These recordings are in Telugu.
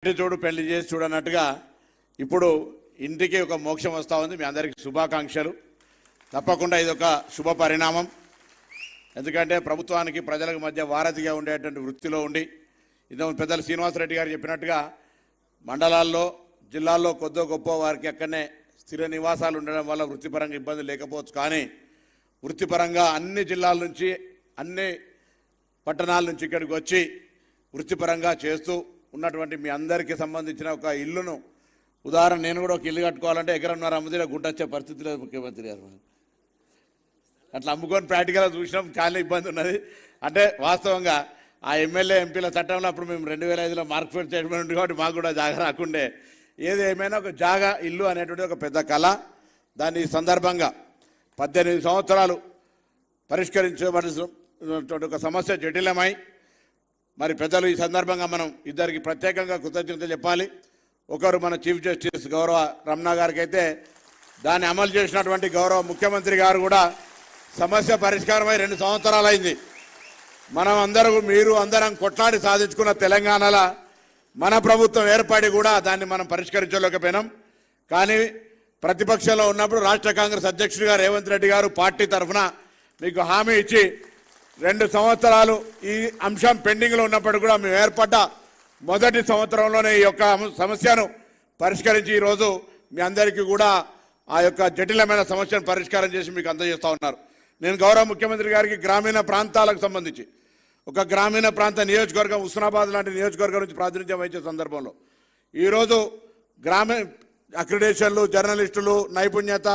చూడు పెళ్లి చేసి చూడనట్టుగా ఇప్పుడు ఇంటికి ఒక మోక్షం వస్తూ ఉంది. మీ అందరికీ శుభాకాంక్షలు. తప్పకుండా ఇది ఒక శుభ పరిణామం. ఎందుకంటే ప్రభుత్వానికి ప్రజలకు మధ్య వారధిగా ఉండేటువంటి వృత్తిలో ఉండి ఇంతకు పెద్దలు శ్రీనివాసరెడ్డి గారు చెప్పినట్టుగా మండలాల్లో జిల్లాల్లో కొద్దో గొప్ప వారికి అక్కడనే స్థిర నివాసాలు ఉండడం వల్ల వృత్తిపరంగా ఇబ్బంది లేకపోవచ్చు. కానీ వృత్తిపరంగా అన్ని జిల్లాల నుంచి అన్ని పట్టణాల నుంచి ఇక్కడికి వచ్చి వృత్తిపరంగా చేస్తూ ఉన్నటువంటి మీ అందరికీ సంబంధించిన ఒక ఇల్లును, ఉదాహరణ నేను కూడా ఒక ఇల్లు కట్టుకోవాలంటే ఎకరన్నర అమ్ముతే గుంటొచ్చే పరిస్థితి లేదు ముఖ్యమంత్రి గారు. అట్లా అమ్ముకొని ప్రాక్టికల్గా చూసినాం. చాలా ఇబ్బంది ఉన్నది. అంటే వాస్తవంగా ఆ ఎమ్మెల్యే ఎంపీల చట్టంలో అప్పుడు మేము 2005లో మార్క్ఫెడ్ చేయడం ఉంది కాబట్టి మాకు కూడా జాగా రాకుండే. ఏది ఏమైనా ఒక జాగా ఇల్లు అనేటువంటి ఒక పెద్ద కళ. దాన్ని ఈ సందర్భంగా 18 సంవత్సరాలు పరిష్కరించబడినటువంటి ఒక సమస్య జటిలమై మరి పెద్దలు ఈ సందర్భంగా మనం ఇద్దరికి ప్రత్యేకంగా కృతజ్ఞతలు చెప్పాలి. ఒకరు మన చీఫ్ జస్టిస్ గౌరవ రమణ గారికి అయితే దాన్ని అమలు చేసినటువంటి గౌరవ ముఖ్యమంత్రి గారు కూడా సమస్య పరిష్కారమై 2 సంవత్సరాలు అయింది. మనం అందరూ మీరు అందరం కొట్లాడి సాధించుకున్న తెలంగాణలో మన ప్రభుత్వం ఏర్పడి కూడా దాన్ని మనం పరిష్కరించలేకపోయినాం. కానీ ప్రతిపక్షంలో ఉన్నప్పుడు రాష్ట్ర కాంగ్రెస్ అధ్యక్షుడిగా రేవంత్ రెడ్డి గారు పార్టీ తరఫున మీకు హామీ ఇచ్చి 2 సంవత్సరాలు ఈ అంశం పెండింగ్లో ఉన్నప్పుడు కూడా మేము ఏర్పడ్డ మొదటి సంవత్సరంలోనే ఈ యొక్క సమస్యను పరిష్కరించి ఈరోజు మీ అందరికీ కూడా ఆ యొక్క జటిలమైన సమస్యను పరిష్కారం చేసి మీకు అందజేస్తూ ఉన్నారు. నేను గౌరవ ముఖ్యమంత్రి గారికి గ్రామీణ ప్రాంతాలకు సంబంధించి ఒక గ్రామీణ ప్రాంత నియోజకవర్గం హుస్నాబాద్ లాంటి నియోజకవర్గం నుంచి ప్రాతినిధ్యం వహించే సందర్భంలో ఈరోజు గ్రామీణ అక్రిడేషన్లు, జర్నలిస్టులు, నైపుణ్యత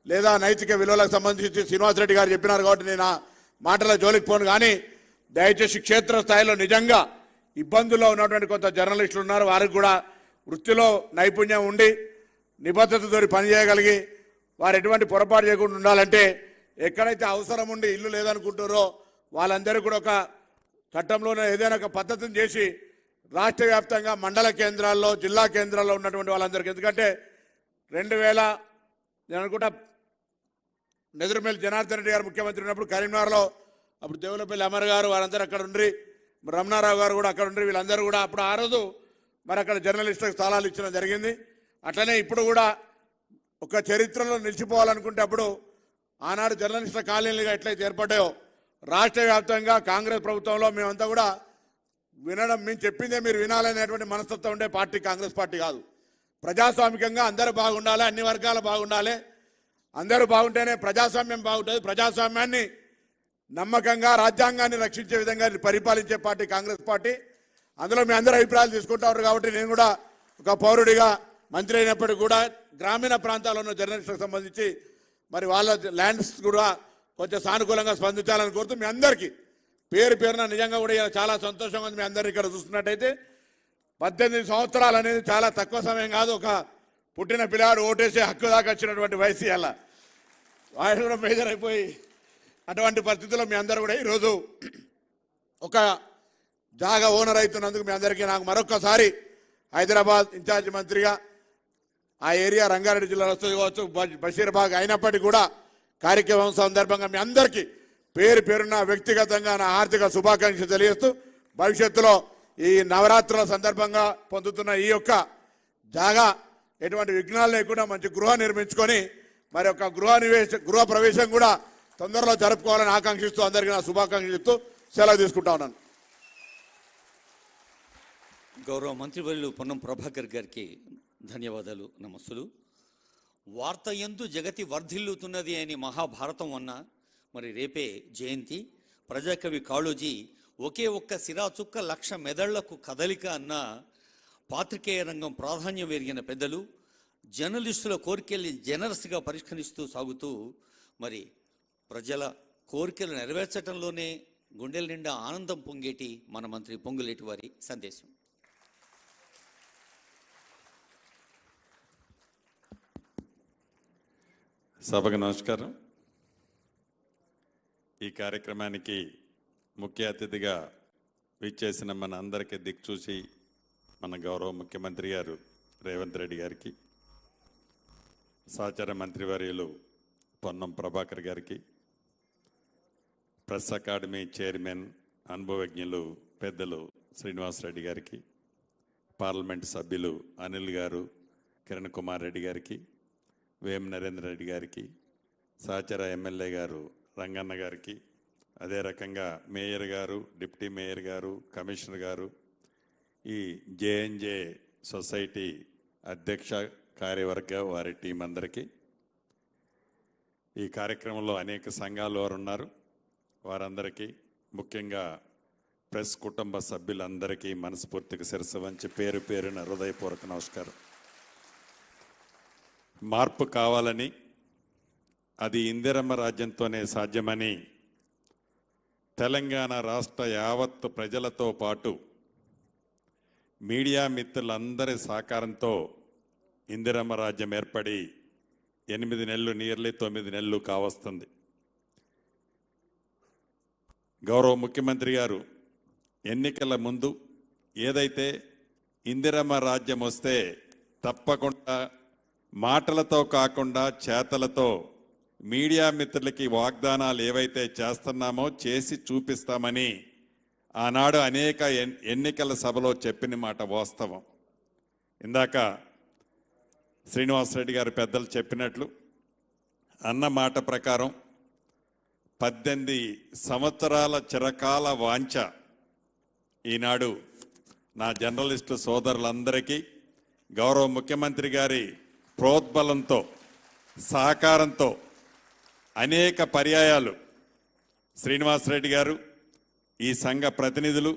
లేదా నైతిక విలువలకు సంబంధించి శ్రీనివాసరెడ్డి గారు చెప్పినారు కాబట్టి నేను ఆ మాటల జోలికి పోను. కానీ దయచేసి క్షేత్రస్థాయిలో నిజంగా ఇబ్బందుల్లో ఉన్నటువంటి కొంత జర్నలిస్టులు ఉన్నారు. వారికి కూడా వృత్తిలో నైపుణ్యం ఉండి నిబద్ధతతో పనిచేయగలిగి వారు ఎటువంటి పొరపాటు చేయకుండా ఉండాలంటే ఎక్కడైతే అవసరం ఉండి ఇల్లు లేదనుకుంటారో వాళ్ళందరూ కూడా ఒక చట్టంలోనే ఏదైనా ఒక పద్ధతిని చేసి రాష్ట్ర వ్యాప్తంగా మండల కేంద్రాల్లో, జిల్లా కేంద్రాల్లో ఉన్నటువంటి వాళ్ళందరికీ, ఎందుకంటే 2000 నేను అనుకుంటా నెదురుమల్లి జనార్దన్ రెడ్డి గారు ముఖ్యమంత్రి ఉన్నప్పుడు కరీంనగర్లో అప్పుడు దేవులపల్లి అమర్ గారు వారందరూ అక్కడ ఉండి, రమణారావు గారు కూడా అక్కడ ఉండి, వీళ్ళందరూ కూడా అప్పుడు ఆ రోజు మరి అక్కడ జర్నలిస్టులకు స్థలాలు ఇచ్చడం జరిగింది. అట్లనే ఇప్పుడు కూడా ఒక చరిత్రలో నిలిచిపోవాలనుకుంటే అప్పుడు ఆనాడు జర్నలిస్టుల కాలనీలుగా ఎట్లయితే ఏర్పడ్డాయో రాష్ట్ర వ్యాప్తంగా కాంగ్రెస్ ప్రభుత్వంలో మేమంతా కూడా వినడం, మేము చెప్పిందే మీరు వినాలనేటువంటి మనస్తత్వం ఉండే పార్టీ కాంగ్రెస్ పార్టీ కాదు. ప్రజాస్వామికంగా అందరూ బాగుండాలి, అన్ని వర్గాలు బాగుండాలి, అందరూ బాగుంటేనే ప్రజాస్వామ్యం బాగుంటుంది. ప్రజాస్వామ్యాన్ని నమ్మకంగా రాజ్యాంగాన్ని రక్షించే విధంగా పరిపాలించే పార్టీ కాంగ్రెస్ పార్టీ. అందులో మీ అందరూ అభిప్రాయాలు తీసుకుంటారు కాబట్టి నేను కూడా ఒక పౌరుడిగా మంత్రి అయినప్పటికీ కూడా గ్రామీణ ప్రాంతాల్లో ఉన్న జర్నలిస్టులకు సంబంధించి మరి వాళ్ళ ల్యాండ్స్ కూడా కొంచెం సానుకూలంగా స్పందించాలని కోరుతూ మీ అందరికీ పేరు పేరున నిజంగా కూడా చాలా సంతోషంగా ఉంది. మీ అందరు ఇక్కడ చూస్తున్నట్టయితే 18 సంవత్సరాలు అనేది చాలా తక్కువ సమయం కాదు. ఒక పుట్టిన పిల్లాడు ఓటేసే హక్కు దాకా వచ్చినటువంటి వయసు అలా ఆయన కూడా మేజర్ అయిపోయి అటువంటి పరిస్థితుల్లో మీ అందరూ కూడా ఈరోజు ఒక జాగా ఓనర్ అవుతున్నందుకు మీ అందరికీ నాకు మరొక్కసారి హైదరాబాద్ ఇన్ఛార్జ్ మంత్రిగా ఆ ఏరియా రంగారెడ్డి జిల్లాలో వస్తుంది కావచ్చు, బషీర్బాగ్ అయినప్పటికీ కూడా కార్యక్రమం సందర్భంగా మీ అందరికీ పేరు పేరున్న వ్యక్తిగతంగా నా ఆర్థిక శుభాకాంక్షలు తెలియజేస్తూ భవిష్యత్తులో ఈ నవరాత్రుల సందర్భంగా పొందుతున్న ఈ యొక్క జాగా ఎటువంటి విఘ్నాలు లేకుండా మంచి గృహ నిర్మించుకొని మరి ఒక గృహ ప్రవేశం కూడా తొందరలో జరుపుకోవాలని ఆకాంక్షిస్తూ అందరికీ నా శుభాకాంక్షలు చెప్తూ సెలవు తీసుకుంటా ఉన్నాను. గౌరవ మంత్రివర్యులు పొన్నం ప్రభాకర్ గారికి ధన్యవాదాలు, నమస్సులు. వార్త యందు జగతి వర్ధిల్లుతున్నది అని మహాభారతం అన్న మరి రేపే జయంతి. ప్రజాకవి కాళోజీ ఒకే ఒక్క సిరాచుక్క 1,00,000 మెదళ్లకు కదలిక అన్న పాత్రికేయ రంగం ప్రాధాన్యం పెరిగిన పెద్దలు జర్నలిస్టుల కోరికల్ని జనరస్గా పరిష్కరిస్తూ సాగుతూ మరి ప్రజల కోరికలు నెరవేర్చడంలోనే గుండెల నిండా ఆనందం పొంగేటి మన మంత్రి పొంగులేటి వారి సందేశం. సభకు నమస్కారం. ఈ కార్యక్రమానికి ముఖ్య అతిథిగా విచ్చేసిన మన అందరికీ దిక్చూసి మన గౌరవ ముఖ్యమంత్రి గారు రేవంత్ రెడ్డి గారికి, సహచర మంత్రివర్యులు పొన్నం ప్రభాకర్ గారికి, ప్రెస్ అకాడమీ చైర్మన్ అనుభవజ్ఞులు పెద్దలు శ్రీనివాసరెడ్డి గారికి, పార్లమెంట్ సభ్యులు అనిల్ గారు, కిరణ్ కుమార్ రెడ్డి గారికి, వేం నరేంద్ర రెడ్డి గారికి, సహచర ఎమ్మెల్యే గారు రంగన్న గారికి, అదే రకంగా మేయర్ గారు, డిప్యూటీ మేయర్ గారు, కమిషనర్ గారు, ఈ జేఎన్జే సొసైటీ అధ్యక్ష కార్యవర్గ వారి టీం అందరికీ, ఈ కార్యక్రమంలో అనేక సంఘాలు వారు ఉన్నారు, వారందరికీ, ముఖ్యంగా ప్రెస్ కుటుంబ సభ్యులందరికీ మనస్ఫూర్తిగా శిరస్సు వంచి పేరు పేరున హృదయపూర్వక నమస్కారం. మార్పు కావాలని, అది ఇందిరమ్మ రాజ్యంతోనే సాధ్యమని తెలంగాణ రాష్ట్ర యావత్తు ప్రజలతో పాటు మీడియా మిత్రులందరి సహకారంతో ఇందిరమ్మ రాజ్యం ఏర్పడి 8 నెలలు, నియర్లీ 9 నెలలు కావస్తుంది. గౌరవ ముఖ్యమంత్రి గారు ఎన్నికల ముందు ఏదైతే ఇందిరమ్మ రాజ్యం వస్తే తప్పకుండా మాటలతో కాకుండా చేతలతో మీడియా మిత్రులకి వాగ్దానాలు ఏవైతే చేస్తున్నామో చేసి చూపిస్తామని ఆనాడు అనేక ఎన్నికల సభలో చెప్పిన మాట వాస్తవం. ఇందాక శ్రీనివాసరెడ్డి గారు పెద్దలు చెప్పినట్లు అన్న మాట ప్రకారం 18 సంవత్సరాల చిరకాల వాంఛ ఈనాడు నా జర్నలిస్టు సోదరులందరికీ గౌరవ ముఖ్యమంత్రి గారి ప్రోద్బలంతో, సహకారంతో అనేక పర్యాయాలు శ్రీనివాసరెడ్డి గారు, ఈ సంఘ ప్రతినిధులు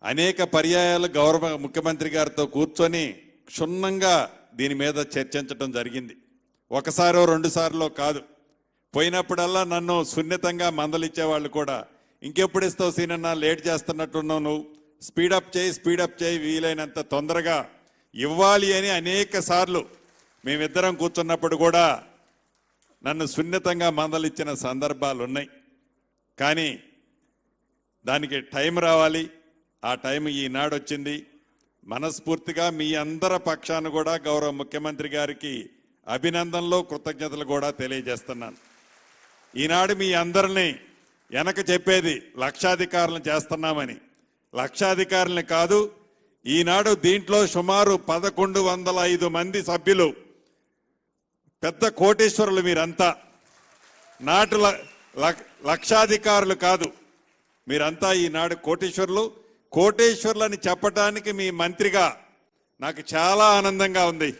అనేక పర్యాయాలు గౌరవ ముఖ్యమంత్రి గారితో కూర్చొని క్షుణ్ణంగా దీని మీద చర్చించడం జరిగింది. ఒకసారో 2 సార్లో కాదు. పోయినప్పుడల్లా నన్ను సున్నితంగా మందలిచ్చేవాళ్ళు కూడా, ఇంకెప్పుడు ఇస్తావు సీనన్నా, లేట్ చేస్తున్నట్టున్నావు, నువ్వు స్పీడప్ చేయి, వీలైనంత తొందరగా ఇవ్వాలి అని అనేక సార్లు మేమిద్దరం కూర్చున్నప్పుడు కూడా నన్ను సున్నితంగా మందలిచ్చిన సందర్భాలు ఉన్నాయి. కానీ దానికి టైం రావాలి. ఆ టైం ఈనాడు వచ్చింది. మనస్ఫూర్తిగా మీ అందరి పక్షాన కూడా గౌరవ ముఖ్యమంత్రి గారికి అభినందనలు, కృతజ్ఞతలు కూడా తెలియజేస్తున్నాను. ఈనాడు మీ అందరినీ వెనక చెప్పేది లక్షాధికారులను చేస్తున్నామని. లక్షాధికారులని కాదు, ఈనాడు దీంట్లో సుమారు 1105 మంది సభ్యులు, పెద్ద కోటేశ్వరులు మీరంతా. నాటు లక్షాధికారులు కాదు, మీరంతా ఈనాడు కోటేశ్వరులు. కోటేశ్వరులని చెప్పడానికి మీ మంత్రిగా నాకు చాలా ఆనందంగా ఉంది,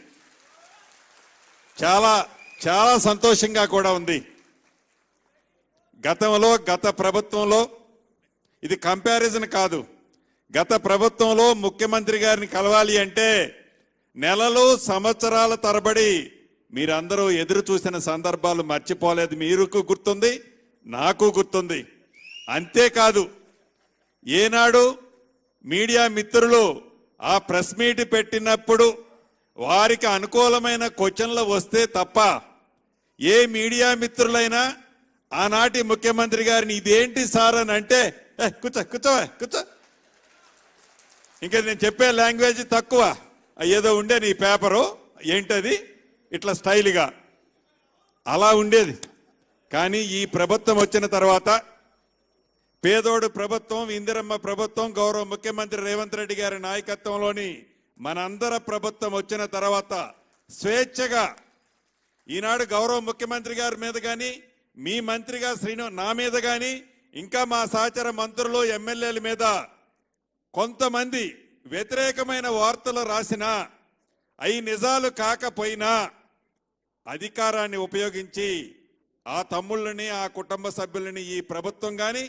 చాలా చాలా సంతోషంగా కూడా ఉంది. గత ప్రభుత్వంలో ఇది కంపారిజన్ కాదు. గత ప్రభుత్వంలో ముఖ్యమంత్రి గారిని కలవాలి అంటే నెలలు, సంవత్సరాల తరబడి మీరందరూ ఎదురు చూసిన సందర్భాలు మర్చిపోలేదు. మీకు గుర్తుంది, నాకు గుర్తుంది. అంతేకాదు, ఏనాడు మీడియా మిత్రులు ఆ ప్రెస్ మీట్ పెట్టినప్పుడు వారికి అనుకూలమైన క్వశ్చన్లు వస్తే తప్ప ఏ మీడియా మిత్రులైనా ఆనాటి ముఖ్యమంత్రి గారిని ఇదేంటి సార్ అని అంటే, కూర్చో, ఇంకా నేను చెప్పే లాంగ్వేజ్ తక్కువ, ఏదో ఉండే నీ పేపరు ఏంటది, ఇట్లా స్టైల్గా అలా ఉండేది. కానీ ఈ ప్రభుత్వం వచ్చిన తర్వాత, పేదోడు ప్రభుత్వం, ఇందిరమ్మ ప్రభుత్వం, గౌరవ ముఖ్యమంత్రి రేవంత్ రెడ్డి గారి నాయకత్వంలోని మనందరి ప్రభుత్వం వచ్చిన తర్వాత స్వేచ్ఛగా ఈనాడు గౌరవ ముఖ్యమంత్రి గారి మీద కానీ, మీ మంత్రిగా నా మీద కానీ, ఇంకా మా సహచర మంత్రులు, ఎమ్మెల్యేల మీద కొంతమంది వ్యతిరేకమైన వార్తలు రాసినా, అవి నిజాలు కాకపోయినా అధికారాన్ని ఉపయోగించి ఆ తమ్ముళ్ళని, ఆ కుటుంబ సభ్యులని ఈ ప్రభుత్వం కానీ,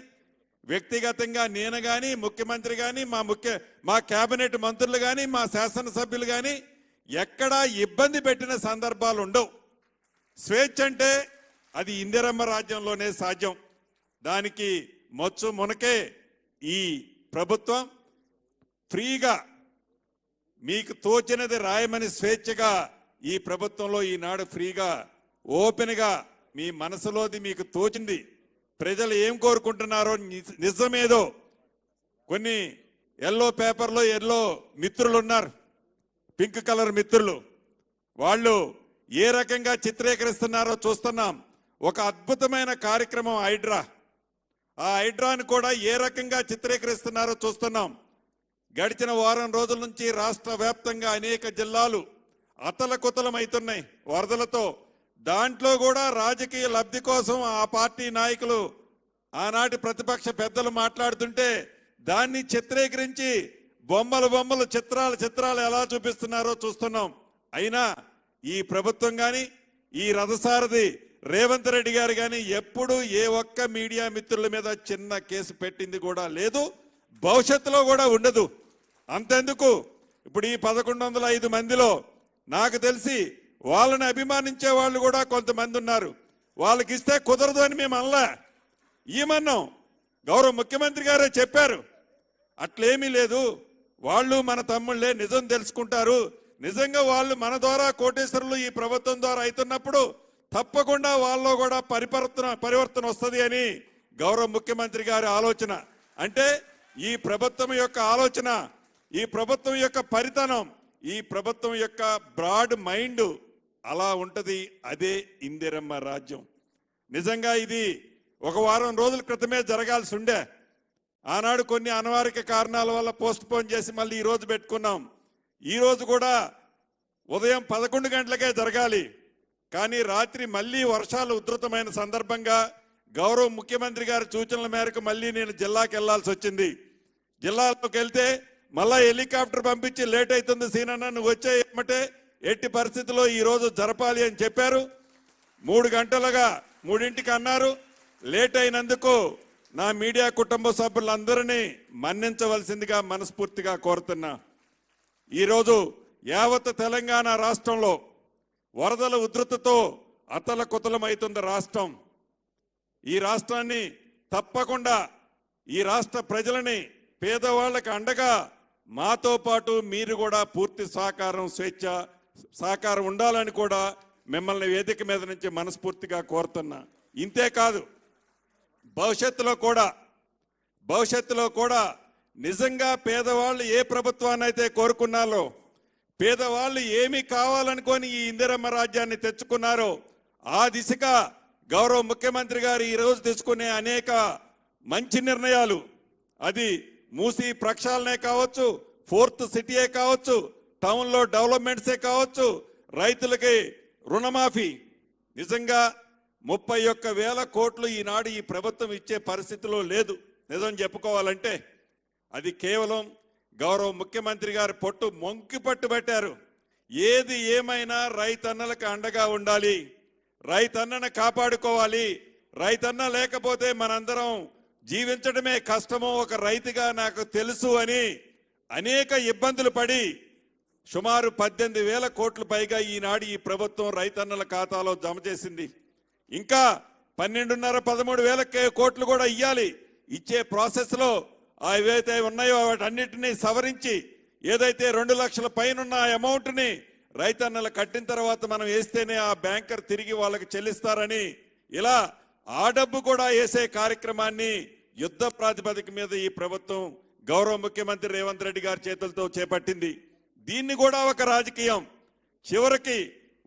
వ్యక్తిగతంగా నేను కానీ, ముఖ్యమంత్రి కానీ, మా కేబినెట్ మంత్రులు కానీ, మా శాసనసభ్యులు కానీ ఎక్కడా ఇబ్బంది పెట్టిన సందర్భాలు ఉండవు. స్వేచ్ఛ అంటే అది ఇందిరమ్మ రాజ్యంలోనే సాధ్యం. దానికి మొచ్చు మునకే ఈ ప్రభుత్వం ఫ్రీగా మీకు తోచినది రాయమని స్వేచ్ఛగా ఈ ప్రభుత్వంలో ఈనాడు ఫ్రీగా, ఓపెన్గా మీ మనసులోది మీకు తోచింది, ప్రజలు ఏం కోరుకుంటున్నారో నిజమేదో. కొన్ని ఎల్లో పేపర్లో ఎల్లో మిత్రులు ఉన్నారు, పింక్ కలర్ మిత్రులు, వాళ్ళు ఏ రకంగా చిత్రీకరిస్తున్నారో చూస్తున్నాం. ఒక అద్భుతమైన కార్యక్రమం హైడ్రా, ఆ హైడ్రాను కూడా ఏ రకంగా చిత్రీకరిస్తున్నారో చూస్తున్నాం. గడిచిన వారం రోజుల నుంచి రాష్ట్ర వ్యాప్తంగా అనేక జిల్లాలు అతలకుతలమవుతున్నాయి వరదలతో. దాంట్లో కూడా రాజకీయ లబ్ధి కోసం ఆ పార్టీ నాయకులు ఆనాటి ప్రతిపక్ష పెద్దలు మాట్లాడుతుంటే దాన్ని చిత్రీకరించి బొమ్మలు చిత్రాలు ఎలా చూపిస్తున్నారో చూస్తున్నాం. అయినా ఈ ప్రభుత్వం కానీ ఈ రథసారథి రేవంత్ రెడ్డి గారు కానీ ఎప్పుడు ఏ ఒక్క మీడియా మిత్రుల మీద చిన్న కేసు పెట్టింది కూడా లేదు, భవిష్యత్తులో కూడా ఉండదు. అంతెందుకు, ఇప్పుడు ఈ 1105 మందిలో నాకు తెలిసి వాళ్ళని అభిమానించే వాళ్ళు కూడా కొంతమంది ఉన్నారు. వాళ్ళకి ఇస్తే కుదరదు అని మేము అనలా, ఏమన్నాం. గౌరవ ముఖ్యమంత్రి గారే చెప్పారు, అట్లేమీ లేదు, వాళ్ళు మన తమ్ముళ్ళే, నిజం తెలుసుకుంటారు, నిజంగా వాళ్ళు మన ద్వారా కోటేశ్వరులు ఈ ప్రభుత్వం ద్వారా అవుతున్నప్పుడు తప్పకుండా వాళ్ళలో కూడా పరివర్తన వస్తుంది అని గౌరవ ముఖ్యమంత్రి గారి ఆలోచన. అంటే ఈ ప్రభుత్వం యొక్క ఆలోచన, ఈ ప్రభుత్వం యొక్క పరితనం, ఈ ప్రభుత్వం యొక్క బ్రాడ్ మైండ్ అలా ఉంటది. అదే ఇందిరమ్మ రాజ్యం. నిజంగా ఇది ఒక వారం రోజుల క్రితమే జరగాల్సి ఉండే, ఆనాడు కొన్ని అనివార్య కారణాల వల్ల పోస్ట్ పోన్ చేసి మళ్ళీ ఈ రోజు పెట్టుకున్నాం. ఈ రోజు కూడా ఉదయం 11 గంటలకే జరగాలి, కానీ రాత్రి మళ్ళీ వర్షాలు ఉధృతమైన సందర్భంగా గౌరవ ముఖ్యమంత్రి గారి సూచనల మేరకు మళ్ళీ నేను జిల్లాకి వెళ్లాల్సి వచ్చింది. జిల్లాలోకి వెళ్తే మళ్ళా హెలికాప్టర్ పంపించి లేట్ అవుతుంది సీనన్న, నువ్వు వచ్చే ఏమంటే ఎట్టి పరిస్థితుల్లో ఈ రోజు జరపాలి అని చెప్పారు. 3 గంటలుగా 3ంటికి అన్నారు. లేట్ అయినందుకు నా మీడియా కుటుంబ సభ్యులందరినీ మన్నించవలసిందిగా మనస్ఫూర్తిగా కోరుతున్నా. ఈరోజు యావత్ తెలంగాణ రాష్ట్రంలో వరదల ఉధృతితో అతలకుతలమవుతుంది రాష్ట్రం. ఈ రాష్ట్రాన్ని తప్పకుండా, ఈ రాష్ట్ర ప్రజలని, పేదవాళ్ళకి అండగా మాతో పాటు మీరు కూడా పూర్తి సహకారం ఉండాలని కూడా మిమ్మల్ని వేదిక మీద నుంచి మనస్ఫూర్తిగా కోరుతున్నా. ఇంతేకాదు, భవిష్యత్తులో కూడా నిజంగా పేదవాళ్ళు ఏ ప్రభుత్వాన్ని అయితే కోరుకున్నారో, పేదవాళ్ళు ఏమి కావాలనుకొని ఈ ఇందిరమ్మ రాజ్యాన్ని తెచ్చుకున్నారో ఆ దిశగా గౌరవ ముఖ్యమంత్రి గారు ఈరోజు తీసుకునే అనేక మంచి నిర్ణయాలు, అది మూసీ ప్రక్షాళనే కావచ్చు, 4th సిటీయే కావచ్చు, టౌన్లో డెవలప్మెంట్సే కావచ్చు, రైతులకి రుణమాఫీ, నిజంగా 31,000 కోట్లు ఈనాడు ఈ ప్రభుత్వం ఇచ్చే పరిస్థితిలో లేదు. నిజం చెప్పుకోవాలంటే అది కేవలం గౌరవ ముఖ్యమంత్రి గారు మొంకి పట్టుబట్టారు. ఏది ఏమైనా రైతన్నలకు అండగా ఉండాలి, రైతన్నను కాపాడుకోవాలి. రైతన్న లేకపోతే మనందరం జీవించడమే కష్టమో ఒక రైతుగా నాకు తెలుసు అని అనేక ఇబ్బందులు పడి సుమారు 18,000 కోట్లు పైగా ఈనాడు ఈ ప్రభుత్వం రైతన్నల ఖాతాలో జమ చేసింది. ఇంకా 12,500-13,000 కోట్లు కూడా ఇవ్వాలి. ఇచ్చే ప్రాసెస్లో ఏవైతే ఉన్నాయో వాటన్నిటినీ సవరించి ఏదైతే 2 లక్షల పైన అమౌంట్ని రైతన్నలు కట్టిన తర్వాత మనం వేస్తేనే ఆ బ్యాంకర్ తిరిగి వాళ్ళకి చెల్లిస్తారని, ఇలా ఆ డబ్బు కూడా వేసే కార్యక్రమాన్ని యుద్ధ ప్రాతిపదిక మీద ఈ ప్రభుత్వం గౌరవ ముఖ్యమంత్రి రేవంత్ రెడ్డి గారి చేతులతో చేపట్టింది. దీన్ని కూడా ఒక రాజకీయం. చివరికి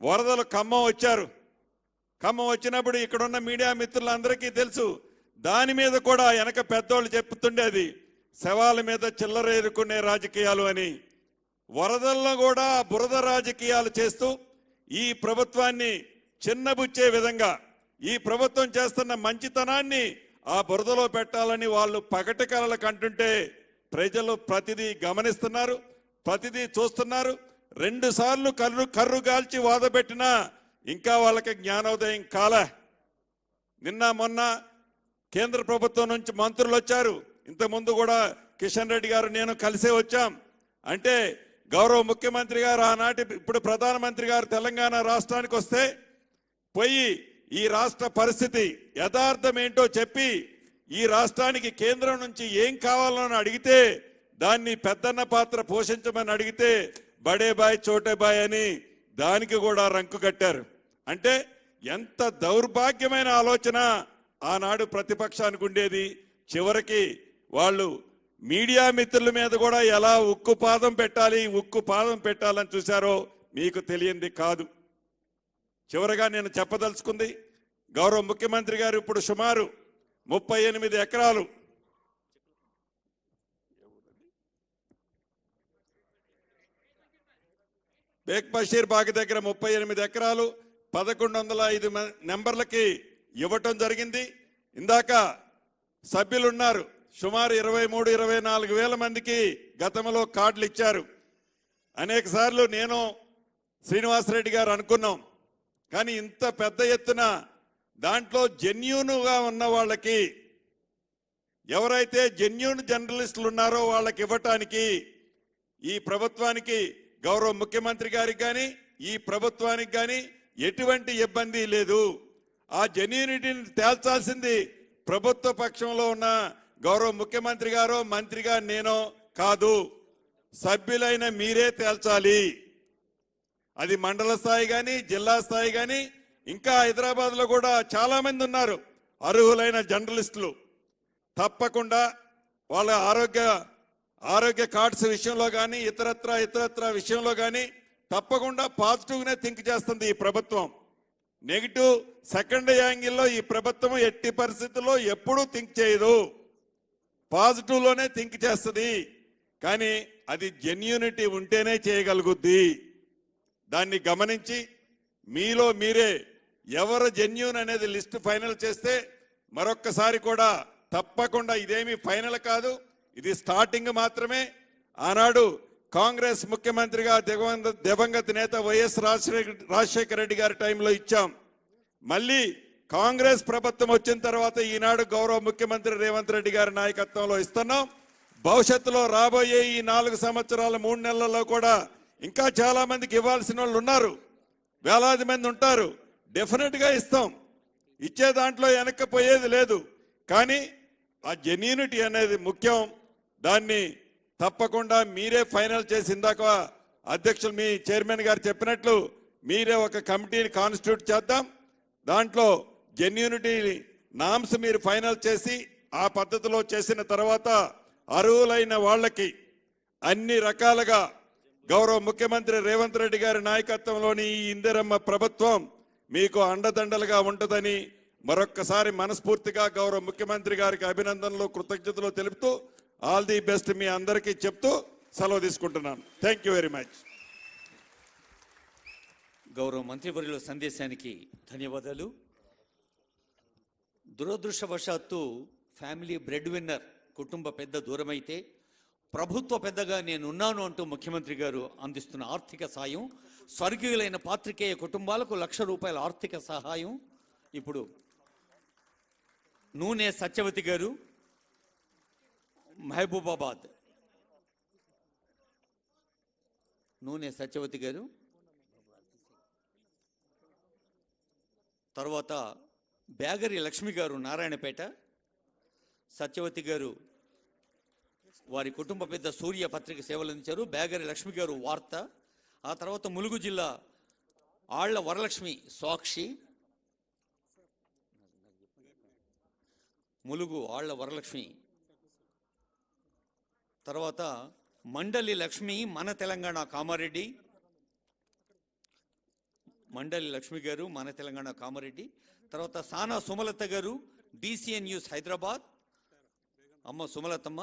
వరదలు ఖమ్మం వచ్చారు. ఖమ్మం వచ్చినప్పుడు ఇక్కడున్న మీడియా మిత్రులందరికీ తెలుసు, దాని మీద కూడా వెనక పెద్దోళ్ళు చెప్తుండేది శవాల మీద చిల్లరేరుకునే రాజకీయాలు అని. వరదల్లో కూడా బురద రాజకీయాలు చేస్తూ ఈ ప్రభుత్వాన్ని చిన్నబుచ్చే విధంగా ఈ ప్రభుత్వం చేస్తున్న మంచితనాన్ని ఆ బురదలో పెట్టాలని వాళ్ళు పగటి కలలు కంటుంటే ప్రజలు ప్రతిదీ గమనిస్తున్నారు, ప్రతిదీ చూస్తున్నారు. 2 సార్లు కర్రు గాల్చి వాదపెట్టినా ఇంకా వాళ్ళకి జ్ఞానోదయం కాలే. నిన్న మొన్న కేంద్ర ప్రభుత్వం నుంచి మంత్రులు వచ్చారు. ఇంతకుముందు కూడా కిషన్ రెడ్డి గారు నేను కలిసే వచ్చాం. అంటే గౌరవ ముఖ్యమంత్రి గారు ఆనాటి ఇప్పుడు ప్రధానమంత్రి గారు తెలంగాణ రాష్ట్రానికి వస్తే పోయి ఈ రాష్ట్ర పరిస్థితి యథార్థం ఏంటో చెప్పి ఈ రాష్ట్రానికి కేంద్రం నుంచి ఏం కావాలని అడిగితే దాన్ని పెద్దన్న పాత్ర పోషించమని అడిగితే బడే బాయ్ చోటే బాయ్ అని దానికి కూడా రంకు కట్టారు. అంటే ఎంత దౌర్భాగ్యమైన ఆలోచన ఆనాడు ప్రతిపక్షానికి ఉండేది. చివరికి వాళ్ళు మీడియా మిత్రుల మీద కూడా ఎలా ఉక్కు పాదం పెట్టాలని చూశారో మీకు తెలియంది కాదు. చివరగా నేను చెప్పదలుచుకుంది, గౌరవ ముఖ్యమంత్రి గారు ఇప్పుడు సుమారు 38 ఎకరాలు బేగ్ బషీర్బాగ్ దగ్గర 38 ఎకరాలు 1105 నెంబర్లకి ఇవ్వటం జరిగింది. ఇందాక సభ్యులు ఉన్నారు, సుమారు 23-24 వేల మందికి గతంలో కార్డులు ఇచ్చారు. అనేక సార్లు నేను శ్రీనివాసరెడ్డి గారు అనుకున్నాం, కానీ ఇంత పెద్ద ఎత్తున దాంట్లో జెన్యూన్గా ఉన్న వాళ్ళకి, ఎవరైతే జెన్యూన్ జర్నలిస్టులు ఉన్నారో వాళ్ళకి ఇవ్వటానికి ఈ ప్రభుత్వానికి, గౌరవ ముఖ్యమంత్రి గారికి కానీ ఈ ప్రభుత్వానికి కానీ ఎటువంటి ఇబ్బంది లేదు. ఆ జెన్యూనిటీని తేల్చాల్సింది ప్రభుత్వ పక్షంలో ఉన్న గౌరవ ముఖ్యమంత్రి గారో మంత్రిగా నేనో కాదు, సభ్యులైన మీరే తేల్చాలి. అది మండల స్థాయి కానీ జిల్లా స్థాయి కానీ, ఇంకా హైదరాబాద్లో కూడా చాలా మంది ఉన్నారు అర్హులైన జర్నలిస్టులు. తప్పకుండా వాళ్ళ ఆరోగ్య కార్డ్స్ విషయంలో కానీ ఇతరత్ర విషయంలో కానీ తప్పకుండా పాజిటివ్గానే థింక్ చేస్తుంది ఈ ప్రభుత్వం. నెగిటివ్ సెకండ్ యాంగిల్లో ఈ ప్రభుత్వం ఎట్టి పరిస్థితుల్లో ఎప్పుడూ థింక్ చేయదు, పాజిటివ్లోనే థింక్ చేస్తుంది. కానీ అది జెన్యూనిటీ ఉంటేనే చేయగలుగుద్ది. దాన్ని గమనించి మీలో మీరే ఎవరు జెన్యూన్ అనేది లిస్ట్ ఫైనల్ చేస్తే మరొక్కసారి కూడా తప్పకుండా, ఇదేమీ ఫైనల్ కాదు, ఇది స్టార్టింగ్ మాత్రమే. ఆనాడు కాంగ్రెస్ ముఖ్యమంత్రిగా దివంగత నేత వైఎస్ రాజశేఖర రెడ్డి గారి టైంలో ఇచ్చాం. మళ్ళీ కాంగ్రెస్ ప్రభుత్వం వచ్చిన తర్వాత ఈనాడు గౌరవ ముఖ్యమంత్రి రేవంత్ రెడ్డి గారి నాయకత్వంలో ఇస్తున్నాం. భవిష్యత్తులో రాబోయే ఈ 4 సంవత్సరాల 3 నెలల్లో కూడా ఇంకా చాలా మందికి ఇవ్వాల్సిన వాళ్ళు ఉన్నారు, వేలాది మంది ఉంటారు. డెఫినెట్గా ఇస్తాం, ఇచ్చే దాంట్లో వెనక్కిపోయేది లేదు. కానీ ఆ జెన్యూనిటీ అనేది ముఖ్యం. దాన్ని తప్పకుండా మీరే ఫైనల్ చేసి, ఇందాక అధ్యక్షులు మీ చైర్మన్ గారు చెప్పినట్లు మీరే ఒక కమిటీని కాన్స్టిట్యూట్ చేద్దాం. దాంట్లో జెన్యూనిటీ నామ్స్ మీరు ఫైనల్ చేసి ఆ పద్ధతిలో చేసిన తర్వాత అర్హులైన వాళ్ళకి అన్ని రకాలుగా గౌరవ ముఖ్యమంత్రి రేవంత్ రెడ్డి గారి నాయకత్వంలోని ఈ ఇందిరమ్మ ప్రభుత్వం మీకు అండదండలుగా ఉంటుందని మరొక్కసారి మనస్ఫూర్తిగా గౌరవ ముఖ్యమంత్రి గారికి అభినందనలు, కృతజ్ఞతలు తెలుపుతూ ఆల్ ది బెస్ట్ మీ అందరికీ చెప్తూ సెలవు తీసుకుంటున్నాను. Thank you very much. గౌరవ మంత్రివర్యుల సందేశానికి ధన్యవాదాలు. దురదృష్టవశాత్తు ఫ్యామిలీ బ్రెడ్ విన్నర్ కుటుంబ పెద్ద దూరమైతే ప్రభుత్వ పెద్దగా నేనున్నాను అంటూ ముఖ్యమంత్రి గారు అందిస్తున్న ఆర్థిక సాయం, స్వర్గీయులైన పాత్రికేయ కుటుంబాలకు ₹1,00,000 ఆర్థిక సహాయం. ఇప్పుడు నూనె సత్యవతి గారు, మహబూబాబాద్. నూనె సత్యవతి గారు, తర్వాత బ్యాగరి లక్ష్మి గారు నారాయణపేట, సత్యవతి గారు వారి కుటుంబ పెద్ద సూర్య పత్రిక సేవలు అందించారు, బ్యాగరి లక్ష్మి గారు వార్త. ఆ తర్వాత ములుగు జిల్లా ఆళ్ల వరలక్ష్మి సాక్షి, ములుగు ఆళ్ల వరలక్ష్మి. తర్వాత మండలి లక్ష్మి మన తెలంగాణ కామారెడ్డి, మండలి లక్ష్మి గారు మన తెలంగాణ కామారెడ్డి. తర్వాత సానా సుమలత గారు BCN న్యూస్ హైదరాబాద్, అమ్మ సుమలతమ్మ.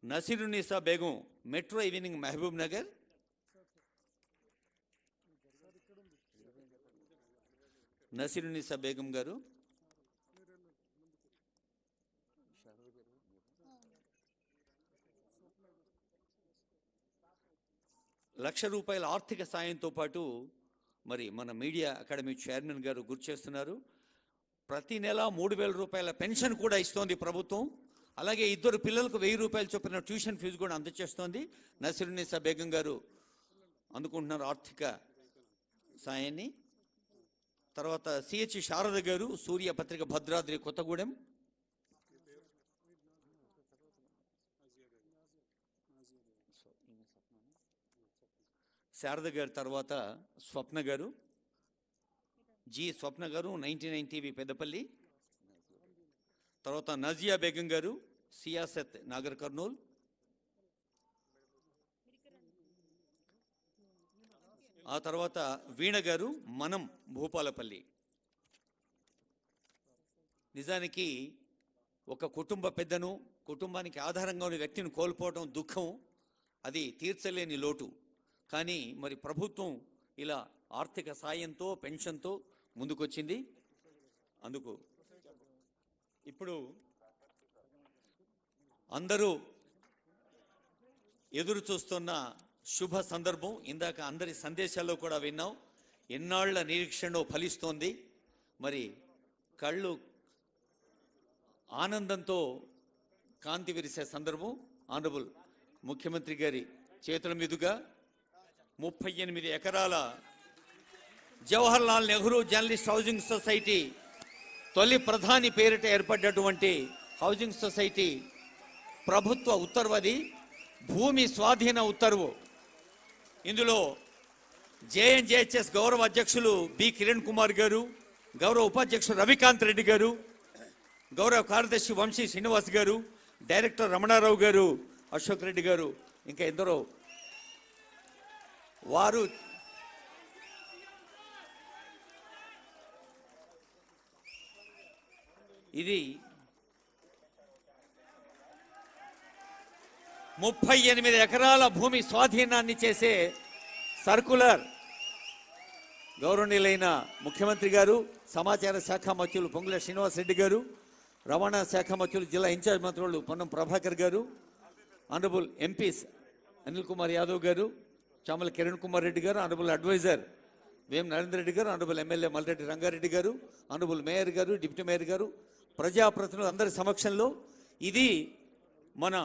Naseerunnisa Begum metro evening Mahabub Nagar. నసీరునిసా బేగం గారు, ₹1,00,000 ఆర్థిక సాయంతో పాటు మరి మన మీడియా అకాడమీ చైర్మన్ గారు గుర్తు చేస్తున్నారు, ప్రతి నెల ₹3,000 పెన్షన్ కూడా ఇస్తోంది ప్రభుత్వం. అలాగే 2 పిల్లలకు ₹1,000 చొప్పున ట్యూషన్ ఫీజు కూడా అందజేస్తోంది. నసీరునిసా బేగం గారు అందుకుంటున్నారు ఆర్థిక సాయాన్ని. తర్వాత CH శారద గారు సూర్య పత్రిక భద్రాద్రి కొత్తగూడెం. శారద గారు తర్వాత స్వప్న గారు, స్వప్న గారు 99 TV పెద్దపల్లి. తర్వాత నజియా బేగం గారు సియాసత్ నాగర్ కర్నూల్. ఆ తర్వాత వీణ గారు మనం భూపాలపల్లి. నిజానికి ఒక కుటుంబ పెద్దను, కుటుంబానికి ఆధారంగా ఉన్న వ్యక్తిని కోల్పోవడం దుఃఖం, అది తీర్చలేని లోటు. కానీ మరి ప్రభుత్వం ఇలా ఆర్థిక సాయంతో పెన్షన్తో ముందుకొచ్చింది. అందుకు ఇప్పుడు అందరూ ఎదురు చూస్తున్న శుభ సందర్భం. ఇందాక అందరి సందేశాల్లో కూడా విన్నాం, ఎన్నాళ్ల నిరీక్షణ ఫలిస్తోంది. మరి కళ్ళు ఆనందంతో కాంతి విరిసే సందర్భం. ఆనరబుల్ ముఖ్యమంత్రి గారి చేతుల మీదుగా 38 ఎకరాల Jawaharlal Nehru journalist housing society, తొలి ప్రధాని పేరిట ఏర్పడ్డటువంటి హౌసింగ్ సొసైటీ ప్రభుత్వ ఉత్తర్వది, భూమి స్వాధీన ఉత్తర్వు. ఇందులో జేఎన్జేహెచ్ఎస్ గౌరవ అధ్యక్షులు బి కిరణ్ కుమార్ గారు, గౌరవ ఉపాధ్యక్షులు రవికాంత్ రెడ్డి గారు, గౌరవ కార్యదర్శి వంశీ శ్రీనివాస్ గారు, డైరెక్టర్ రమణారావు గారు, అశోక్ రెడ్డి గారు, ఇంకా ఎందరో వారు ఇది 38 ఎకరాల భూమి స్వాధీనాన్ని చేసే సర్కులర్ గౌరవనీయులైన ముఖ్యమంత్రి గారు, సమాచార శాఖ మంత్రులు పొంగుల శ్రీనివాసరెడ్డి గారు, రవాణా శాఖ మంత్రులు జిల్లా ఇన్ఛార్జ్ మంత్రులు పొన్నం ప్రభాకర్ గారు, ఆనరబుల్ ఎంపీస్ అనిల్ కుమార్ యాదవ్ గారు, చామల కిరణ్ కుమార్ రెడ్డి గారు, ఆనరబుల్ అడ్వైజర్ వేం నరేందర్ రెడ్డి గారు, ఆనరబుల్ ఎమ్మెల్యే మల్రెడ్డి రంగారెడ్డి గారు, ఆనరబుల్ మేయర్ గారు, డిప్యూటీ మేయర్ గారు, ప్రజాప్రతినిధులు అందరి సమక్షంలో ఇది మన